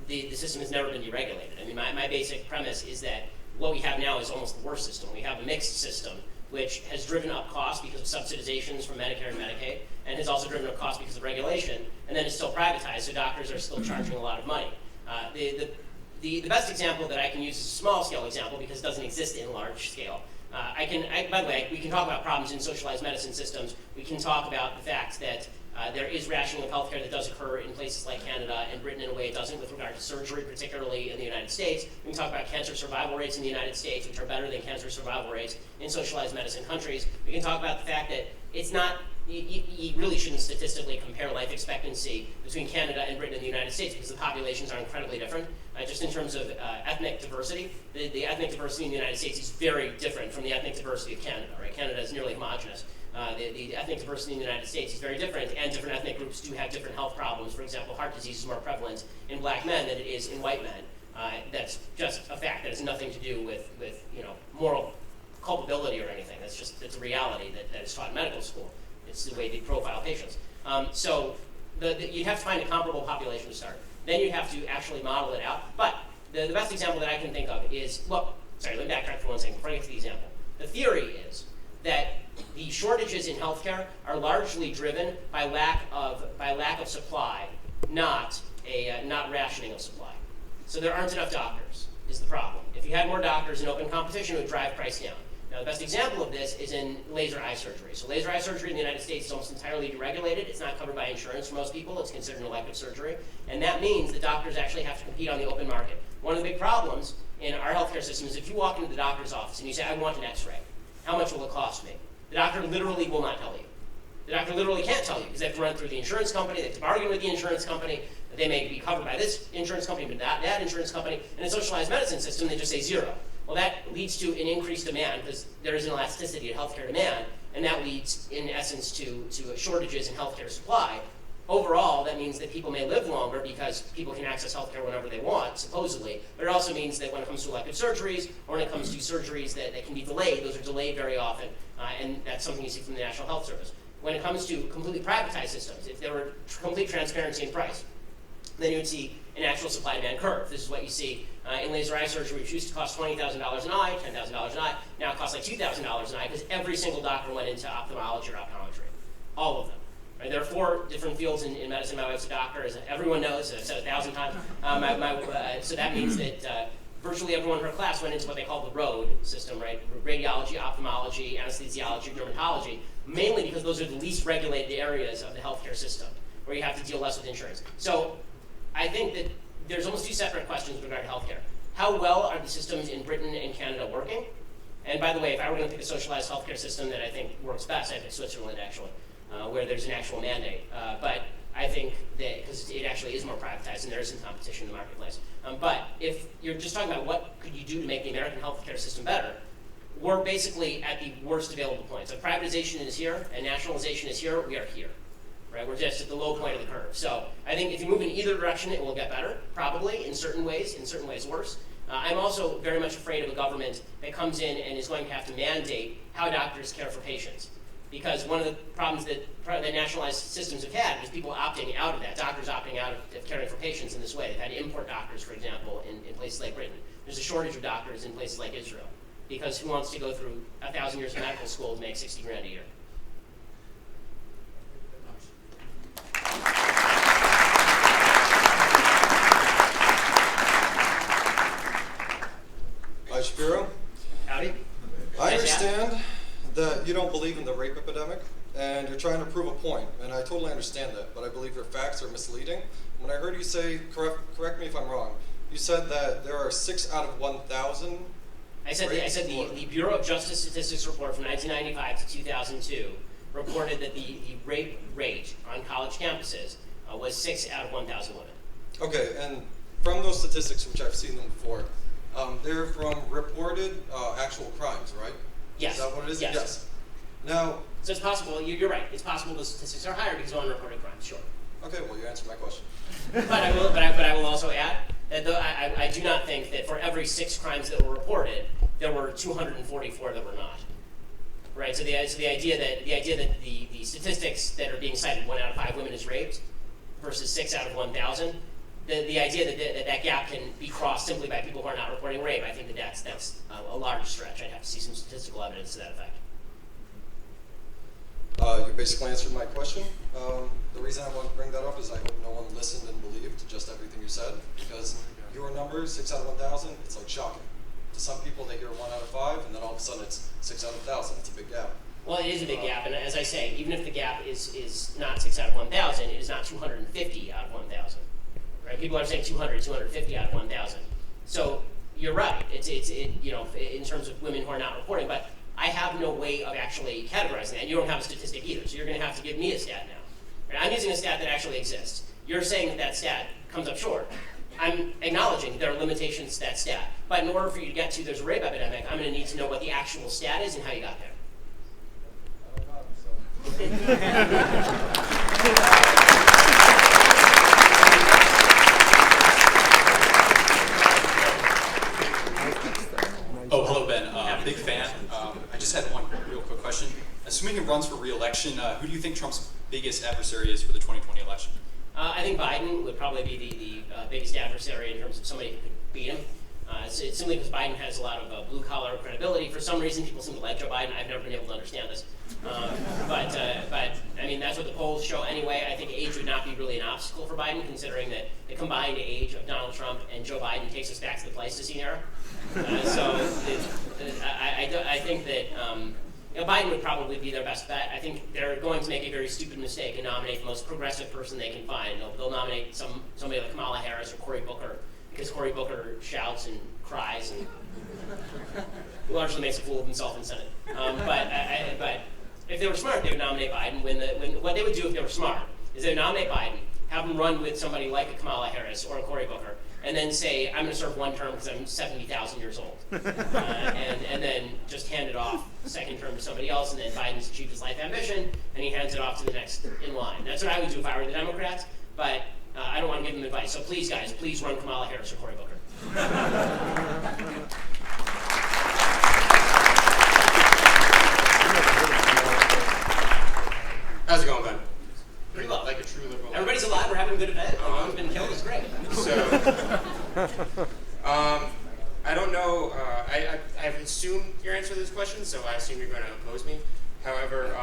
the system has never been deregulated. I mean, my basic premise is that what we have now is almost the worst system. We have a mixed system which has driven up costs because of subsidizations from Medicare and Medicaid, and has also driven up costs because of regulation, and then it's still privatized, so doctors are still charging a lot of money. The best example that I can use is a small scale example because it doesn't exist in large scale. By the way, we can talk about problems in socialized medicine systems. We can talk about the fact that there is rationing of healthcare that does occur in places like Canada and Britain in a way it doesn't with regard to surgery, particularly in the United States. We can talk about cancer survival rates in the United States, which are better than cancer survival rates in socialized medicine countries. We can talk about the fact that it's not, you really shouldn't statistically compare life expectancy between Canada and Britain and the United States because the populations are incredibly different. Just in terms of ethnic diversity, the ethnic diversity in the United States is very different from the ethnic diversity of Canada, right? Canada is nearly homogenous. The ethnic diversity in the United States is very different, and different ethnic groups do have different health problems. For example, heart disease is more prevalent in black men than it is in white men. That's just a fact. That has nothing to do with moral culpability or anything. It's a reality that is taught in medical school. It's the way they profile patients. So you'd have to find a comparable population to start. Then you'd have to actually model it out. But the best example that I can think of is, let me backtrack for one second before I get to the example. The theory is that the shortages in healthcare are largely driven by lack of supply, not rationing of supply. So there aren't enough doctors is the problem. If you had more doctors in open competition, it would drive price down. Now, the best example of this is in laser eye surgery. So laser eye surgery in the United States is almost entirely deregulated. It's not covered by insurance for most people. It's considered an elective surgery. And that means that doctors actually have to compete on the open market. One of the big problems in our healthcare system is if you walk into the doctor's office and you say, I want an x-ray, how much will it cost me? The doctor literally will not tell you. The doctor literally can't tell you because they have to run through the insurance company, they have to bargain with the insurance company, they may be covered by this insurance company, but that insurance company. In a socialized medicine system, they just say zero. Well, that leads to an increased demand because there is an elasticity of healthcare demand, and that leads, in essence, to shortages in healthcare supply. Overall, that means that people may live longer because people can access healthcare whenever they want, supposedly, but it also means that when it comes to elective surgeries, or when it comes to surgeries that can be delayed, those are delayed very often, and that's something you see from the National Health Service. When it comes to completely privatized systems, if there were complete transparency in price, then you would see an actual supply-demand curve. This is what you see in laser eye surgery, which used to cost $20,000 an eye, $10,000 an eye. Now it costs like $2,000 an eye because every single doctor went into ophthalmology or optometry. All of them. Right? There are 4 different fields in medicine. My wife's a doctor, as everyone knows, I've said 1,000 times. So that means that virtually everyone in her class went into what they call the ROAD system, right? Radiology, ophthalmology, anesthesiology, dermatology, mainly because those are the least regulated areas of the healthcare system, where you have to deal less with insurance. So I think that there's almost 2 separate questions with regard to healthcare. How well are the systems in Britain and Canada working? And by the way, if I were going to pick a socialized healthcare system that I think works best, I'd pick Switzerland, actually, where there's an actual mandate. But I think that, because it actually is more privatized and there isn't competition in the marketplace. But if you're just talking about what could you do to make the American healthcare system better, we're basically at the worst available point. So if privatization is here and nationalization is here, we are here. Right? We're just at the low point of the curve. So I think if you move in either direction, it will get better, probably, in certain ways worse. I'm also very much afraid of a government that comes in and is going to have to mandate how doctors care for patients. Because one of the problems that nationalized systems have had is people opting out of that, doctors opting out of caring for patients in this way. They've had to import doctors, for example, in places like Britain. There's a shortage of doctors in places like Israel. Because who wants to go through 1,000 years of medical school to make 60 grand a year? Hi, Shapiro. Howdy. I understand that you don't believe in the rape epidemic, and you're trying to prove a point, and I totally understand that, but I believe your facts are misleading. When I heard you say, correct me if I'm wrong, you said that there are 6 out of 1,000. I said the Bureau of Justice Statistics report from 1995 to 2002 reported that the rape rate on college campuses was 6 out of 1,000 women. Okay, and from those statistics, which I've seen them before, they're from reported actual crimes, right? Yes. Is that what it is? Yes. Now. So it's possible. You're right. It's possible the statistics are higher because of unreported crimes. Sure. Okay. Well, you answered my question. But I will also add that I do not think that for every 6 crimes that were reported, there were 244 that were not. Right. So the idea that the statistics that are being cited, 1 out of 5 women is raped, versus 6 out of 1,000. The idea that gap can be crossed simply by people who are not reporting rape, I think that's a large stretch. I'd have to see some statistical evidence to that effect. basically answered my question. The reason I want to bring that up is I hope no one listened and believed just everything you said, because your number, 6 out of 1,000, it's like shocking. To some people, they hear 1 out of 5, and then all of a sudden it's 6 out of 1,000. It's a big gap. Well, it is a big gap, and as I say, even if the gap is not 6 out of 1,000, it is not 250 out of 1,000. Right? People are saying 200, 250 out of 1,000. So you're right. It's you know, in terms of women who are not reporting, but I have no way of actually categorizing that, and you don't have a statistic either. So you're going to have to give me a stat now. Right? I'm using a stat that actually exists. You're saying that that stat comes up short. I'm acknowledging there are limitations to that stat, but in order for you to get to there's a rape epidemic, I'm going to need to know what the actual stat is and how you got there. Oh, hello, Ben. Big fan. I just had one real quick question. Assuming he runs for re-election, who do you think Trump's biggest adversary is for the 2020 election? I think Biden would probably be the biggest adversary in terms of somebody who could beat him. It's simply because Biden has a lot of blue-collar credibility. For some reason, people seem to like Joe Biden. I've never been able to understand this. But I mean, that's what the polls show anyway. I think age would not be really an obstacle for Biden, considering that the combined age of Donald Trump and Joe Biden takes us back to the Pleistocene era. I think that you know, Biden would probably be their best bet. I think they're going to make a very stupid mistake and nominate the most progressive person they can find. They'll nominate somebody like Kamala Harris or Cory Booker, because Cory Booker shouts and cries and largely makes a fool of himself in Senate. But if they were smart, they would nominate Biden. What they would do if they were smart is they would nominate Biden, have him run with somebody like a Kamala Harris or a Cory Booker, and then say, I'm going to serve one term because I'm 70,000 years old. And then just hand it off second term to somebody else, and then Biden's achieved his life ambition, and he hands it off to the next in line. That's what I would do if I were the Democrats, but I don't want to give them advice. So please, guys, please run Kamala Harris or Cory Booker. How's it going, Ben? Pretty well. Like a true liberal. Everybody's alive. We're having a good event. No one's been killed. It's great. So, I don't know. I've assumed your answer to this question, so I assume you're going to oppose me. However,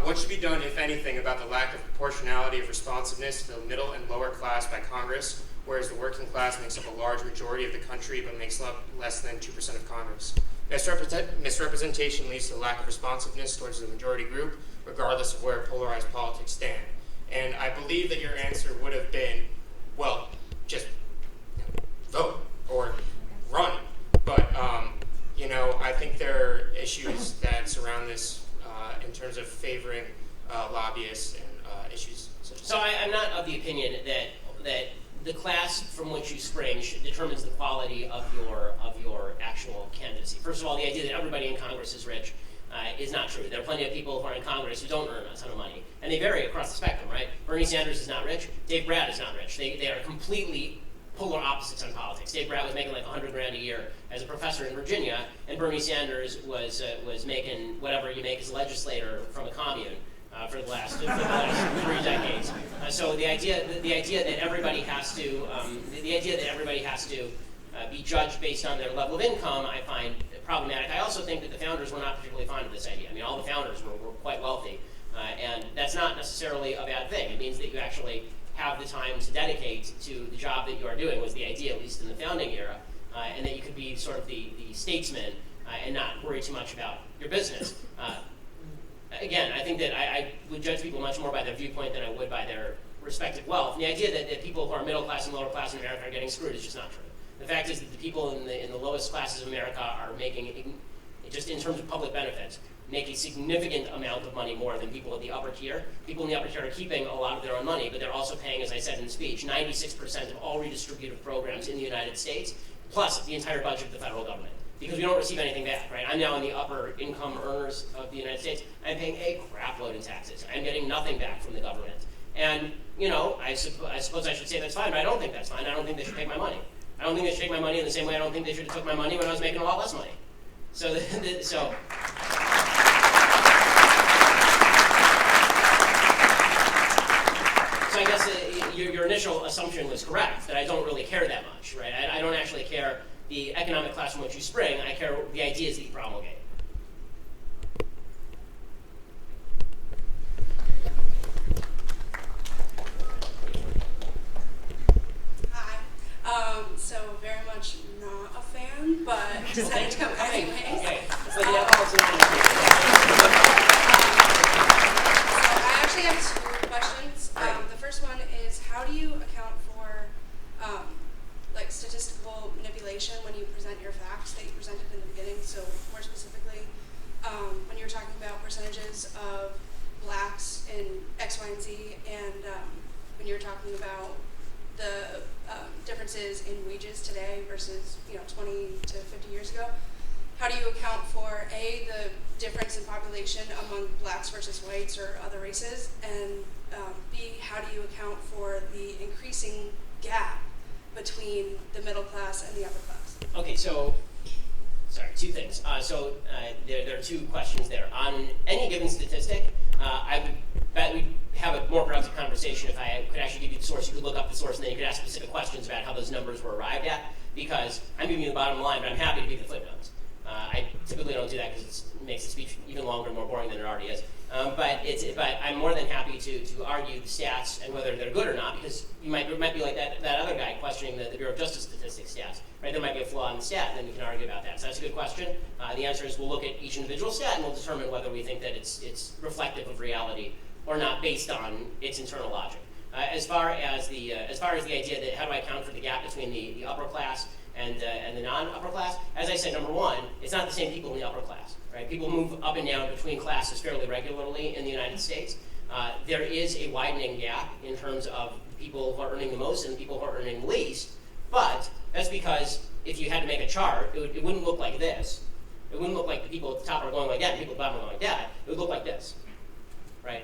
what should be done, if anything, about the lack of proportionality of responsiveness to the middle and lower class by Congress, whereas the working class makes up a large majority of the country but makes up less than 2% of Congress? Misrepresentation leads to lack of responsiveness towards the majority group, regardless of where polarized politics stand. And I believe that your answer would have been, well, just vote or run. But, you know, I think there are issues that surround this in terms of favoring lobbyists and issues such as So I'm not of the opinion that the class from which you spring determines the quality of your actual candidacy. First of all, the idea that everybody in Congress is rich is not true. There are plenty of people who are in Congress who don't earn a ton of money, and they vary across the spectrum, right? Bernie Sanders is not rich. Dave Bratt is not rich. They are completely polar opposites on politics. Dave Bratt was making like $100 grand a year as a professor in Virginia, and Bernie Sanders was making whatever you make as a legislator from a commune for the last 3 decades. So the idea that everybody has to be judged based on their level of income, I find problematic. I also think that the founders were not particularly fond of this idea. I mean, all the founders were quite wealthy, and that's not necessarily a bad thing. It means that you actually have the time to dedicate to the job that you are doing, was the idea, at least in the founding era, and that you could be sort of the statesman and not worry too much about your business. Again, I think that I would judge people much more by their viewpoint than I would by their respective wealth. And the idea that people who are middle class and lower class in America are getting screwed is just not true. The fact is that the people in the lowest classes of America are making, just in terms of public benefits, make a significant amount of money more than people at the upper tier. People in the upper tier are keeping a lot of their own money, but they're also paying, as I said in the speech, 96% of all redistributive programs in the United States, plus the entire budget of the federal government. Because we don't receive anything back, right? I'm now in the upper income earners of the United States. I'm paying a crap load in taxes. I'm getting nothing back from the government. And, you know, I suppose I should say that's fine, but I don't think that's fine. I don't think they should take my money. I don't think they should take my money in the same way I don't think they should have took my money when I was making a lot less money. So I guess your initial assumption was correct, that I don't really care that much, right? I don't actually care the economic class from which you spring. I care the ideas that you promulgate. decided to come anyways. Okay. It's like I actually have two questions. The first one is, how do you account for like statistical manipulation when you present your facts that you presented in the beginning? So more specifically, when you're talking about percentages of blacks in X, Y, and Z, and when you're talking about the differences in wages today versus 20 to 50 years ago, how do you account for A, the difference in population among blacks versus whites or other races, and B, how do you account for the increasing gap between the middle class and the upper class? Okay, so, sorry, two things. There are two questions there. On any given statistic, I would bet we'd have a more productive conversation if I could actually give you the source. You could look up the source and then you could ask specific questions about how those numbers were arrived at, because I'm giving you the bottom line, but I'm happy to give the footnotes. I typically don't do that because it makes the speech even longer and more boring than it already is. But I'm more than happy to argue the stats and whether they're good or not, because it might be like that other guy questioning the Bureau of Justice Statistics stats. Right? There might be a flaw in the stat, and then we can argue about that. So that's a good question. The answer is we'll look at each individual stat and we'll determine whether we think that it's reflective of reality or not based on its internal logic. As far as the idea that how do I account for the gap between the upper class and the non-upper class, as I said, number one, it's not the same people in the upper class. Right? People move up and down between classes fairly regularly in the United States. There is a widening gap in terms of people who are earning the most and the people who are earning the least, but that's because if you had to make a chart, it wouldn't look like this. It wouldn't look like the people at the top are going like that and people at the bottom are going like that. It would look like this. Right?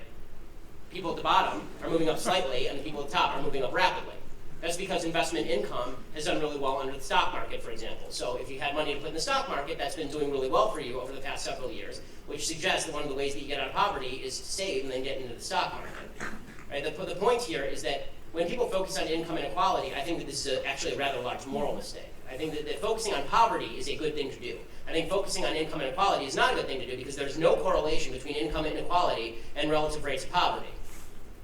People at the bottom are moving up slightly and the people at the top are moving up rapidly. That's because investment income has done really well under the stock market, for example. So if you had money to put in the stock market, that's been doing really well for you over the past several years, which suggests that one of the ways that you get out of poverty is to save and then get into the stock market. Right? The point here is that when people focus on income inequality, I think that this is actually a rather large moral mistake. I think that focusing on poverty is a good thing to do. I think focusing on income inequality is not a good thing to do because there's no correlation between income inequality and relative rates of poverty.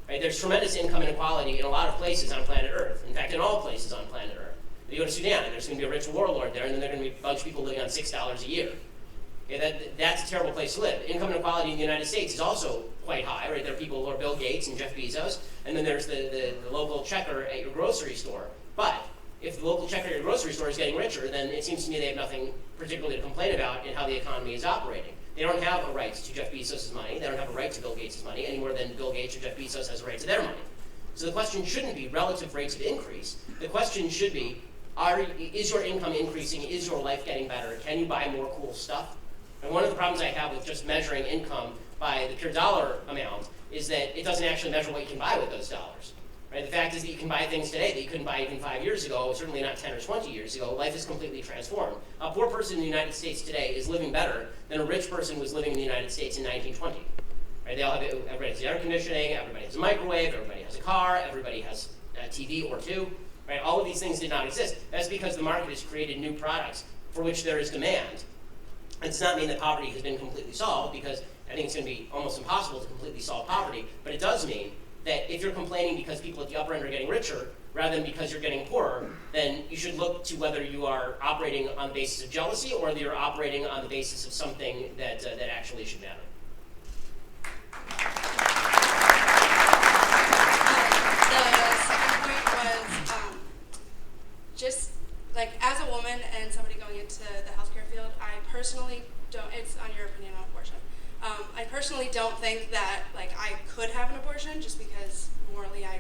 Right? There's tremendous income inequality in a lot of places on planet Earth. In fact, in all places on planet Earth. You go to Sudan, and there's going to be a rich warlord there, and then there are going to be a bunch of people living on $6 a year. Okay, that's a terrible place to live. Income inequality in the United States is also quite high. Right? There are people who are Bill Gates and Jeff Bezos, and then there's the local checker at your grocery store. But if the local checker at your grocery store is getting richer, then it seems to me they have nothing particularly to complain about in how the economy is operating. They don't have a right to Jeff Bezos' money. They don't have a right to Bill Gates' money any more than Bill Gates or Jeff Bezos has a right to their money. So the question shouldn't be relative rates of increase. The question should be, is your income increasing? Is your life getting better? Can you buy more cool stuff? And one of the problems I have with just measuring income by the pure dollar amount is that it doesn't actually measure what you can buy with those dollars. Right? The fact is that you can buy things today that you couldn't buy even 5 years ago, certainly not 10 or 20 years ago. Life is completely transformed. A poor person in the United States today is living better than a rich person was living in the United States in 1920. Right? Everybody has air conditioning, everybody has a microwave, everybody has a car, everybody has a TV or two. Right? All of these things did not exist. That's because the market has created new products for which there is demand. It does not mean that poverty has been completely solved, because I think it's going to be almost impossible to completely solve poverty, but it does mean that if you're complaining because people at the upper end are getting richer rather than because you're getting poorer, then you should look to whether you are operating on the basis of jealousy or whether you're operating on the basis of something that actually should matter. The second point was just like as a woman and somebody going into the healthcare field, I personally don't, it's on your opinion on abortion. I personally don't think that like I could have an abortion just because morally I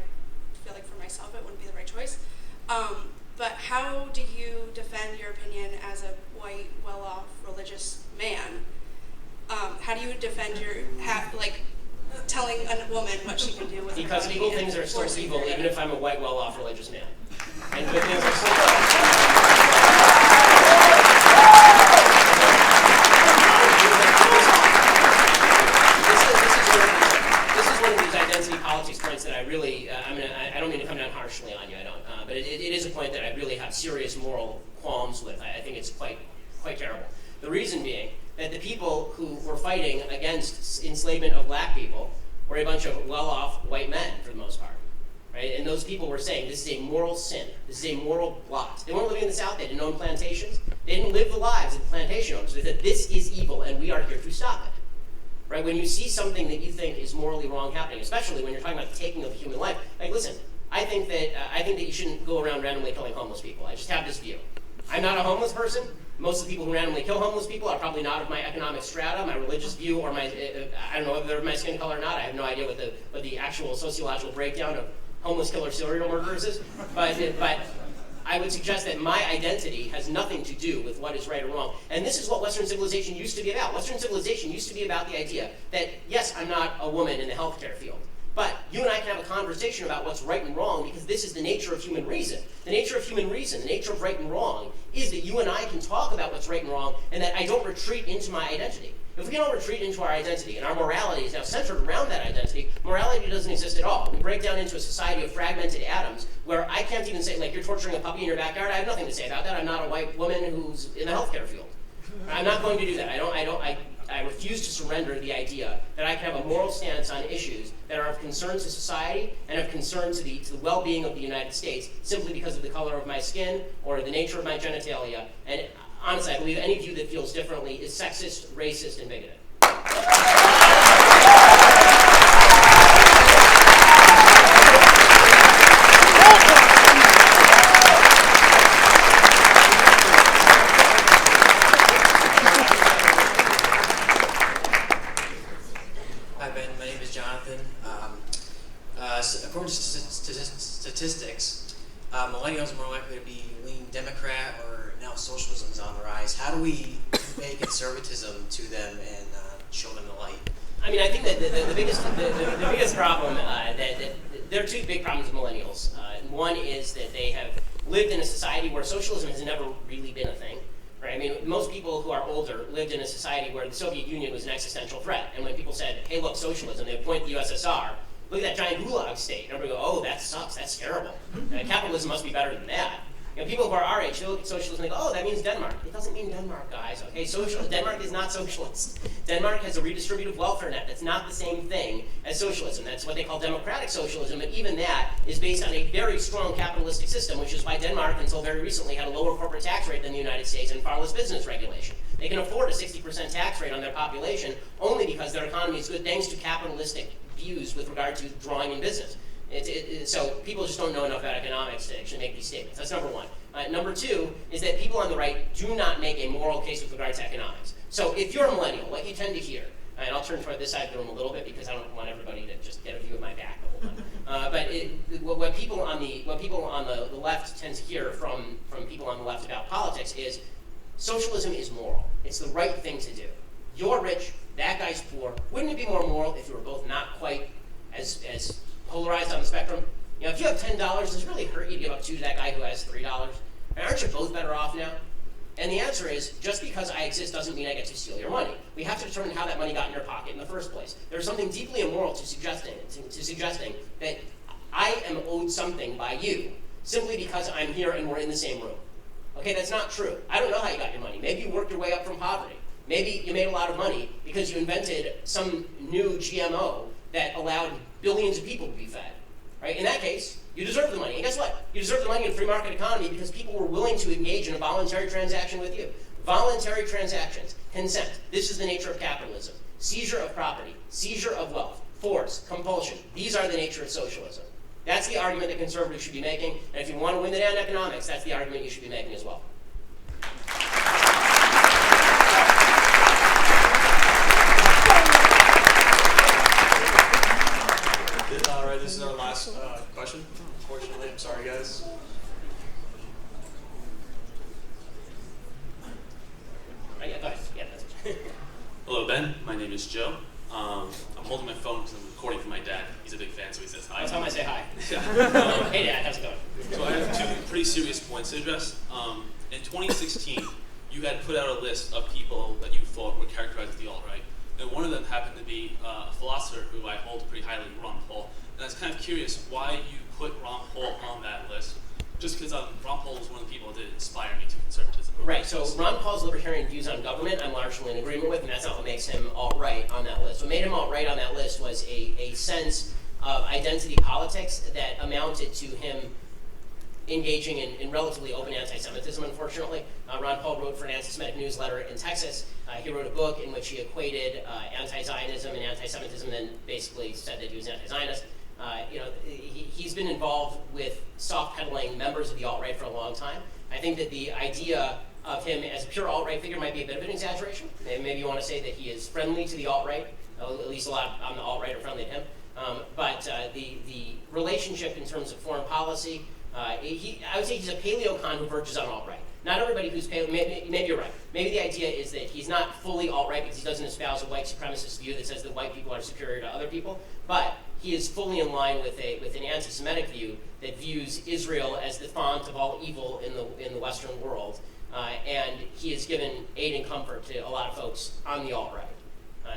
feel like for myself it wouldn't be the right choice. But how do you defend your opinion as a white, well-off, religious man? How do you defend your telling a woman what she can do with her body? Because evil things are still evil, even if I'm a white, well-off, religious man. And good things are still good. Politics points that I really, I don't mean to come down harshly on you, but it is a point that I really have serious moral qualms with. I think it's quite terrible. The reason being that the people who were fighting against enslavement of black people were a bunch of well-off white men, for the most part. right? And those people were saying this is a moral sin. This is a moral blot. They weren't living in the South. They didn't own plantations. They didn't live the lives of the plantation owners. They said this is evil, and we are here to stop it. Right? When you see something that you think is morally wrong happening, especially when you're talking about the taking of a human life, like listen, I think that you shouldn't go around randomly killing homeless people. I just have this view. I'm not a homeless person. Most of the people who randomly kill homeless people are probably not of my economic strata, my religious view, or my I don't know whether they're of my skin color or not. I have no idea what the actual sociological breakdown of homeless killer serial murderers is. But I would suggest that my identity has nothing to do with what is right or wrong. And this is what Western civilization used to be about. Western civilization used to be about the idea that, yes, I'm not a woman in the healthcare field, but you and I can have a conversation about what's right and wrong because this is the nature of human reason. The nature of human reason, the nature of right and wrong, is that you and I can talk about what's right and wrong and that I don't retreat into my identity. If we don't retreat into our identity and our morality is now centered around that identity, morality doesn't exist at all. We break down into a society of fragmented atoms where I can't even say, like, you're torturing a puppy in your backyard. I have nothing to say about that. I'm not a white woman who's in the healthcare field. I'm not going to do that. I refuse to surrender the idea that I can have a moral stance on issues that are of concern to society and of concern to the well-being of the United States simply because of the color of my skin or the nature of my genitalia. And honestly, I believe any view that feels differently is sexist, racist, and bigoted. Hi, Ben. My name is Jonathan. According to statistics, millennials are more likely to be leaning Democrat, or now socialism is on the rise. How do we convey conservatism to them and show them the light? I mean, I think that the biggest problem, there are two big problems with millennials. One is that they have lived in a society where socialism has never really been a thing. Right? I mean, most people who are older lived in a society where the Soviet Union was an existential threat. And when people said, hey, look, socialism, they point to the USSR, look at that giant gulag state. And everybody go, oh, that sucks, that's terrible. Capitalism must be better than that. You know, people who are our age, they look at socialism and they go, oh, that means Denmark. It doesn't mean Denmark, guys, okay? Denmark is not socialist. Denmark has a redistributive welfare net. That's not the same thing as socialism. That's what they call democratic socialism, but even that is based on a very strong capitalistic system, which is why Denmark, until very recently, had a lower corporate tax rate than the United States and far less business regulation. They can afford a 60% tax rate on their population only because their economy is good thanks to capitalistic views with regard to drawing in business. So people just don't know enough about economics to actually make these statements. That's number one. Number two is that people on the right do not make a moral case with regard to economics. So if you're a millennial, what you tend to hear, and I'll turn toward this side of the room a little bit because I don't want everybody to just get a view of my back the whole time. What people on the left tend to hear from people on the left about politics is socialism is moral. It's the right thing to do. You're rich, that guy's poor. Wouldn't it be more moral if you were both not quite as polarized on the spectrum? You know, if you have $10, does it really hurt you to give up 2 to that guy who has $3? And aren't you both better off now? And the answer is, just because I exist doesn't mean I get to steal your money. We have to determine how that money got in your pocket in the first place. There's something deeply immoral to suggesting that I am owed something by you simply because I'm here and we're in the same room. Okay, that's not true. I don't know how you got your money. Maybe you worked your way up from poverty. Maybe you made a lot of money because you invented some new GMO that allowed billions of people to be fed. Right? In that case, you deserve the money. And guess what? You deserve the money in a free market economy because people were willing to engage in a voluntary transaction with you. Voluntary transactions, consent. This is the nature of capitalism. Seizure of property, seizure of wealth, force, compulsion. These are the nature of socialism. That's the argument that conservatives should be making. And if you want to win the day on economics, that's the argument you should be making as well. All right, this is our last question. Unfortunately, I'm sorry, guys. Hello, Ben. My name is Joe. I'm holding my phone because I'm recording for my dad. He's a big fan, so he says hi. That's how I say hi. Yeah. Hey, Dad, how's it going? So I have 2 pretty serious points to address. In 2016, you had put out a list of people that you thought were characterized as the alt-right. And one of them happened to be a philosopher who I hold pretty highly, Ron Paul. And I was kind of curious why you put Ron Paul on that list. Just because Ron Paul was one of the people that inspired me to conservatism. Right, so Ron Paul's libertarian views on government I'm largely in agreement with, and that's not what makes him alt-right on that list. What made him alt-right on that list was a sense of identity politics that amounted to him engaging in relatively open anti-Semitism, unfortunately. Ron Paul wrote for an anti-Semitic newsletter in Texas. He wrote a book in which he equated anti-Zionism and anti-Semitism, and then basically said that he was anti-Zionist. He's been involved with soft-pedaling members of the alt-right for a long time. I think that the idea of him as a pure alt-right figure might be a bit of an exaggeration. Maybe you want to say that he is friendly to the alt-right. At least a lot on the alt-right are friendly to him. But the relationship in terms of foreign policy, I would say he's a paleocon who verges on alt-right. Not everybody who's paleo, maybe you're right. Maybe the idea is that he's not fully alt-right because he doesn't espouse a white supremacist view that says that white people are superior to other people, but he is fully in line with an anti-Semitic view that views Israel as the font of all evil in the Western world, and he has given aid and comfort to a lot of folks on the alt-right.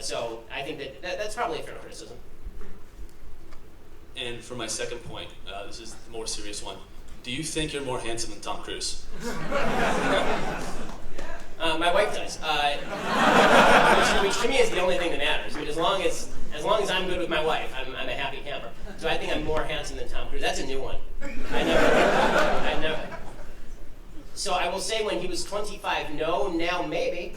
So I think that's probably a fair criticism. And for my second point, this is the more serious one. Do you think you're more handsome than Tom Cruise? My wife does, which to me is the only thing that matters. I mean, as long as I'm good with my wife, I'm a happy camper. So I think I'm more handsome than Tom Cruise. That's a new one. I never. So I will say when he was 25, no. Now maybe.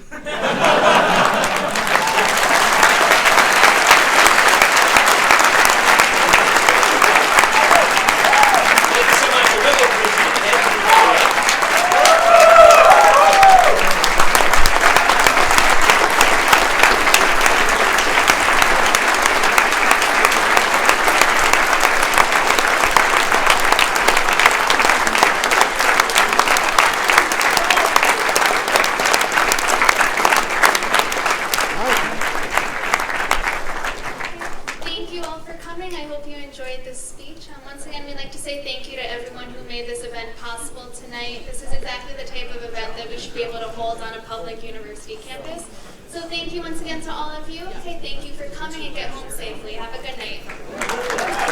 Once again, we'd like to say thank you to everyone who made this event possible tonight. This is exactly the type of event that we should be able to hold on a public university campus. So thank you once again to all of you. Okay, thank you for coming and get home safely. Have a good night.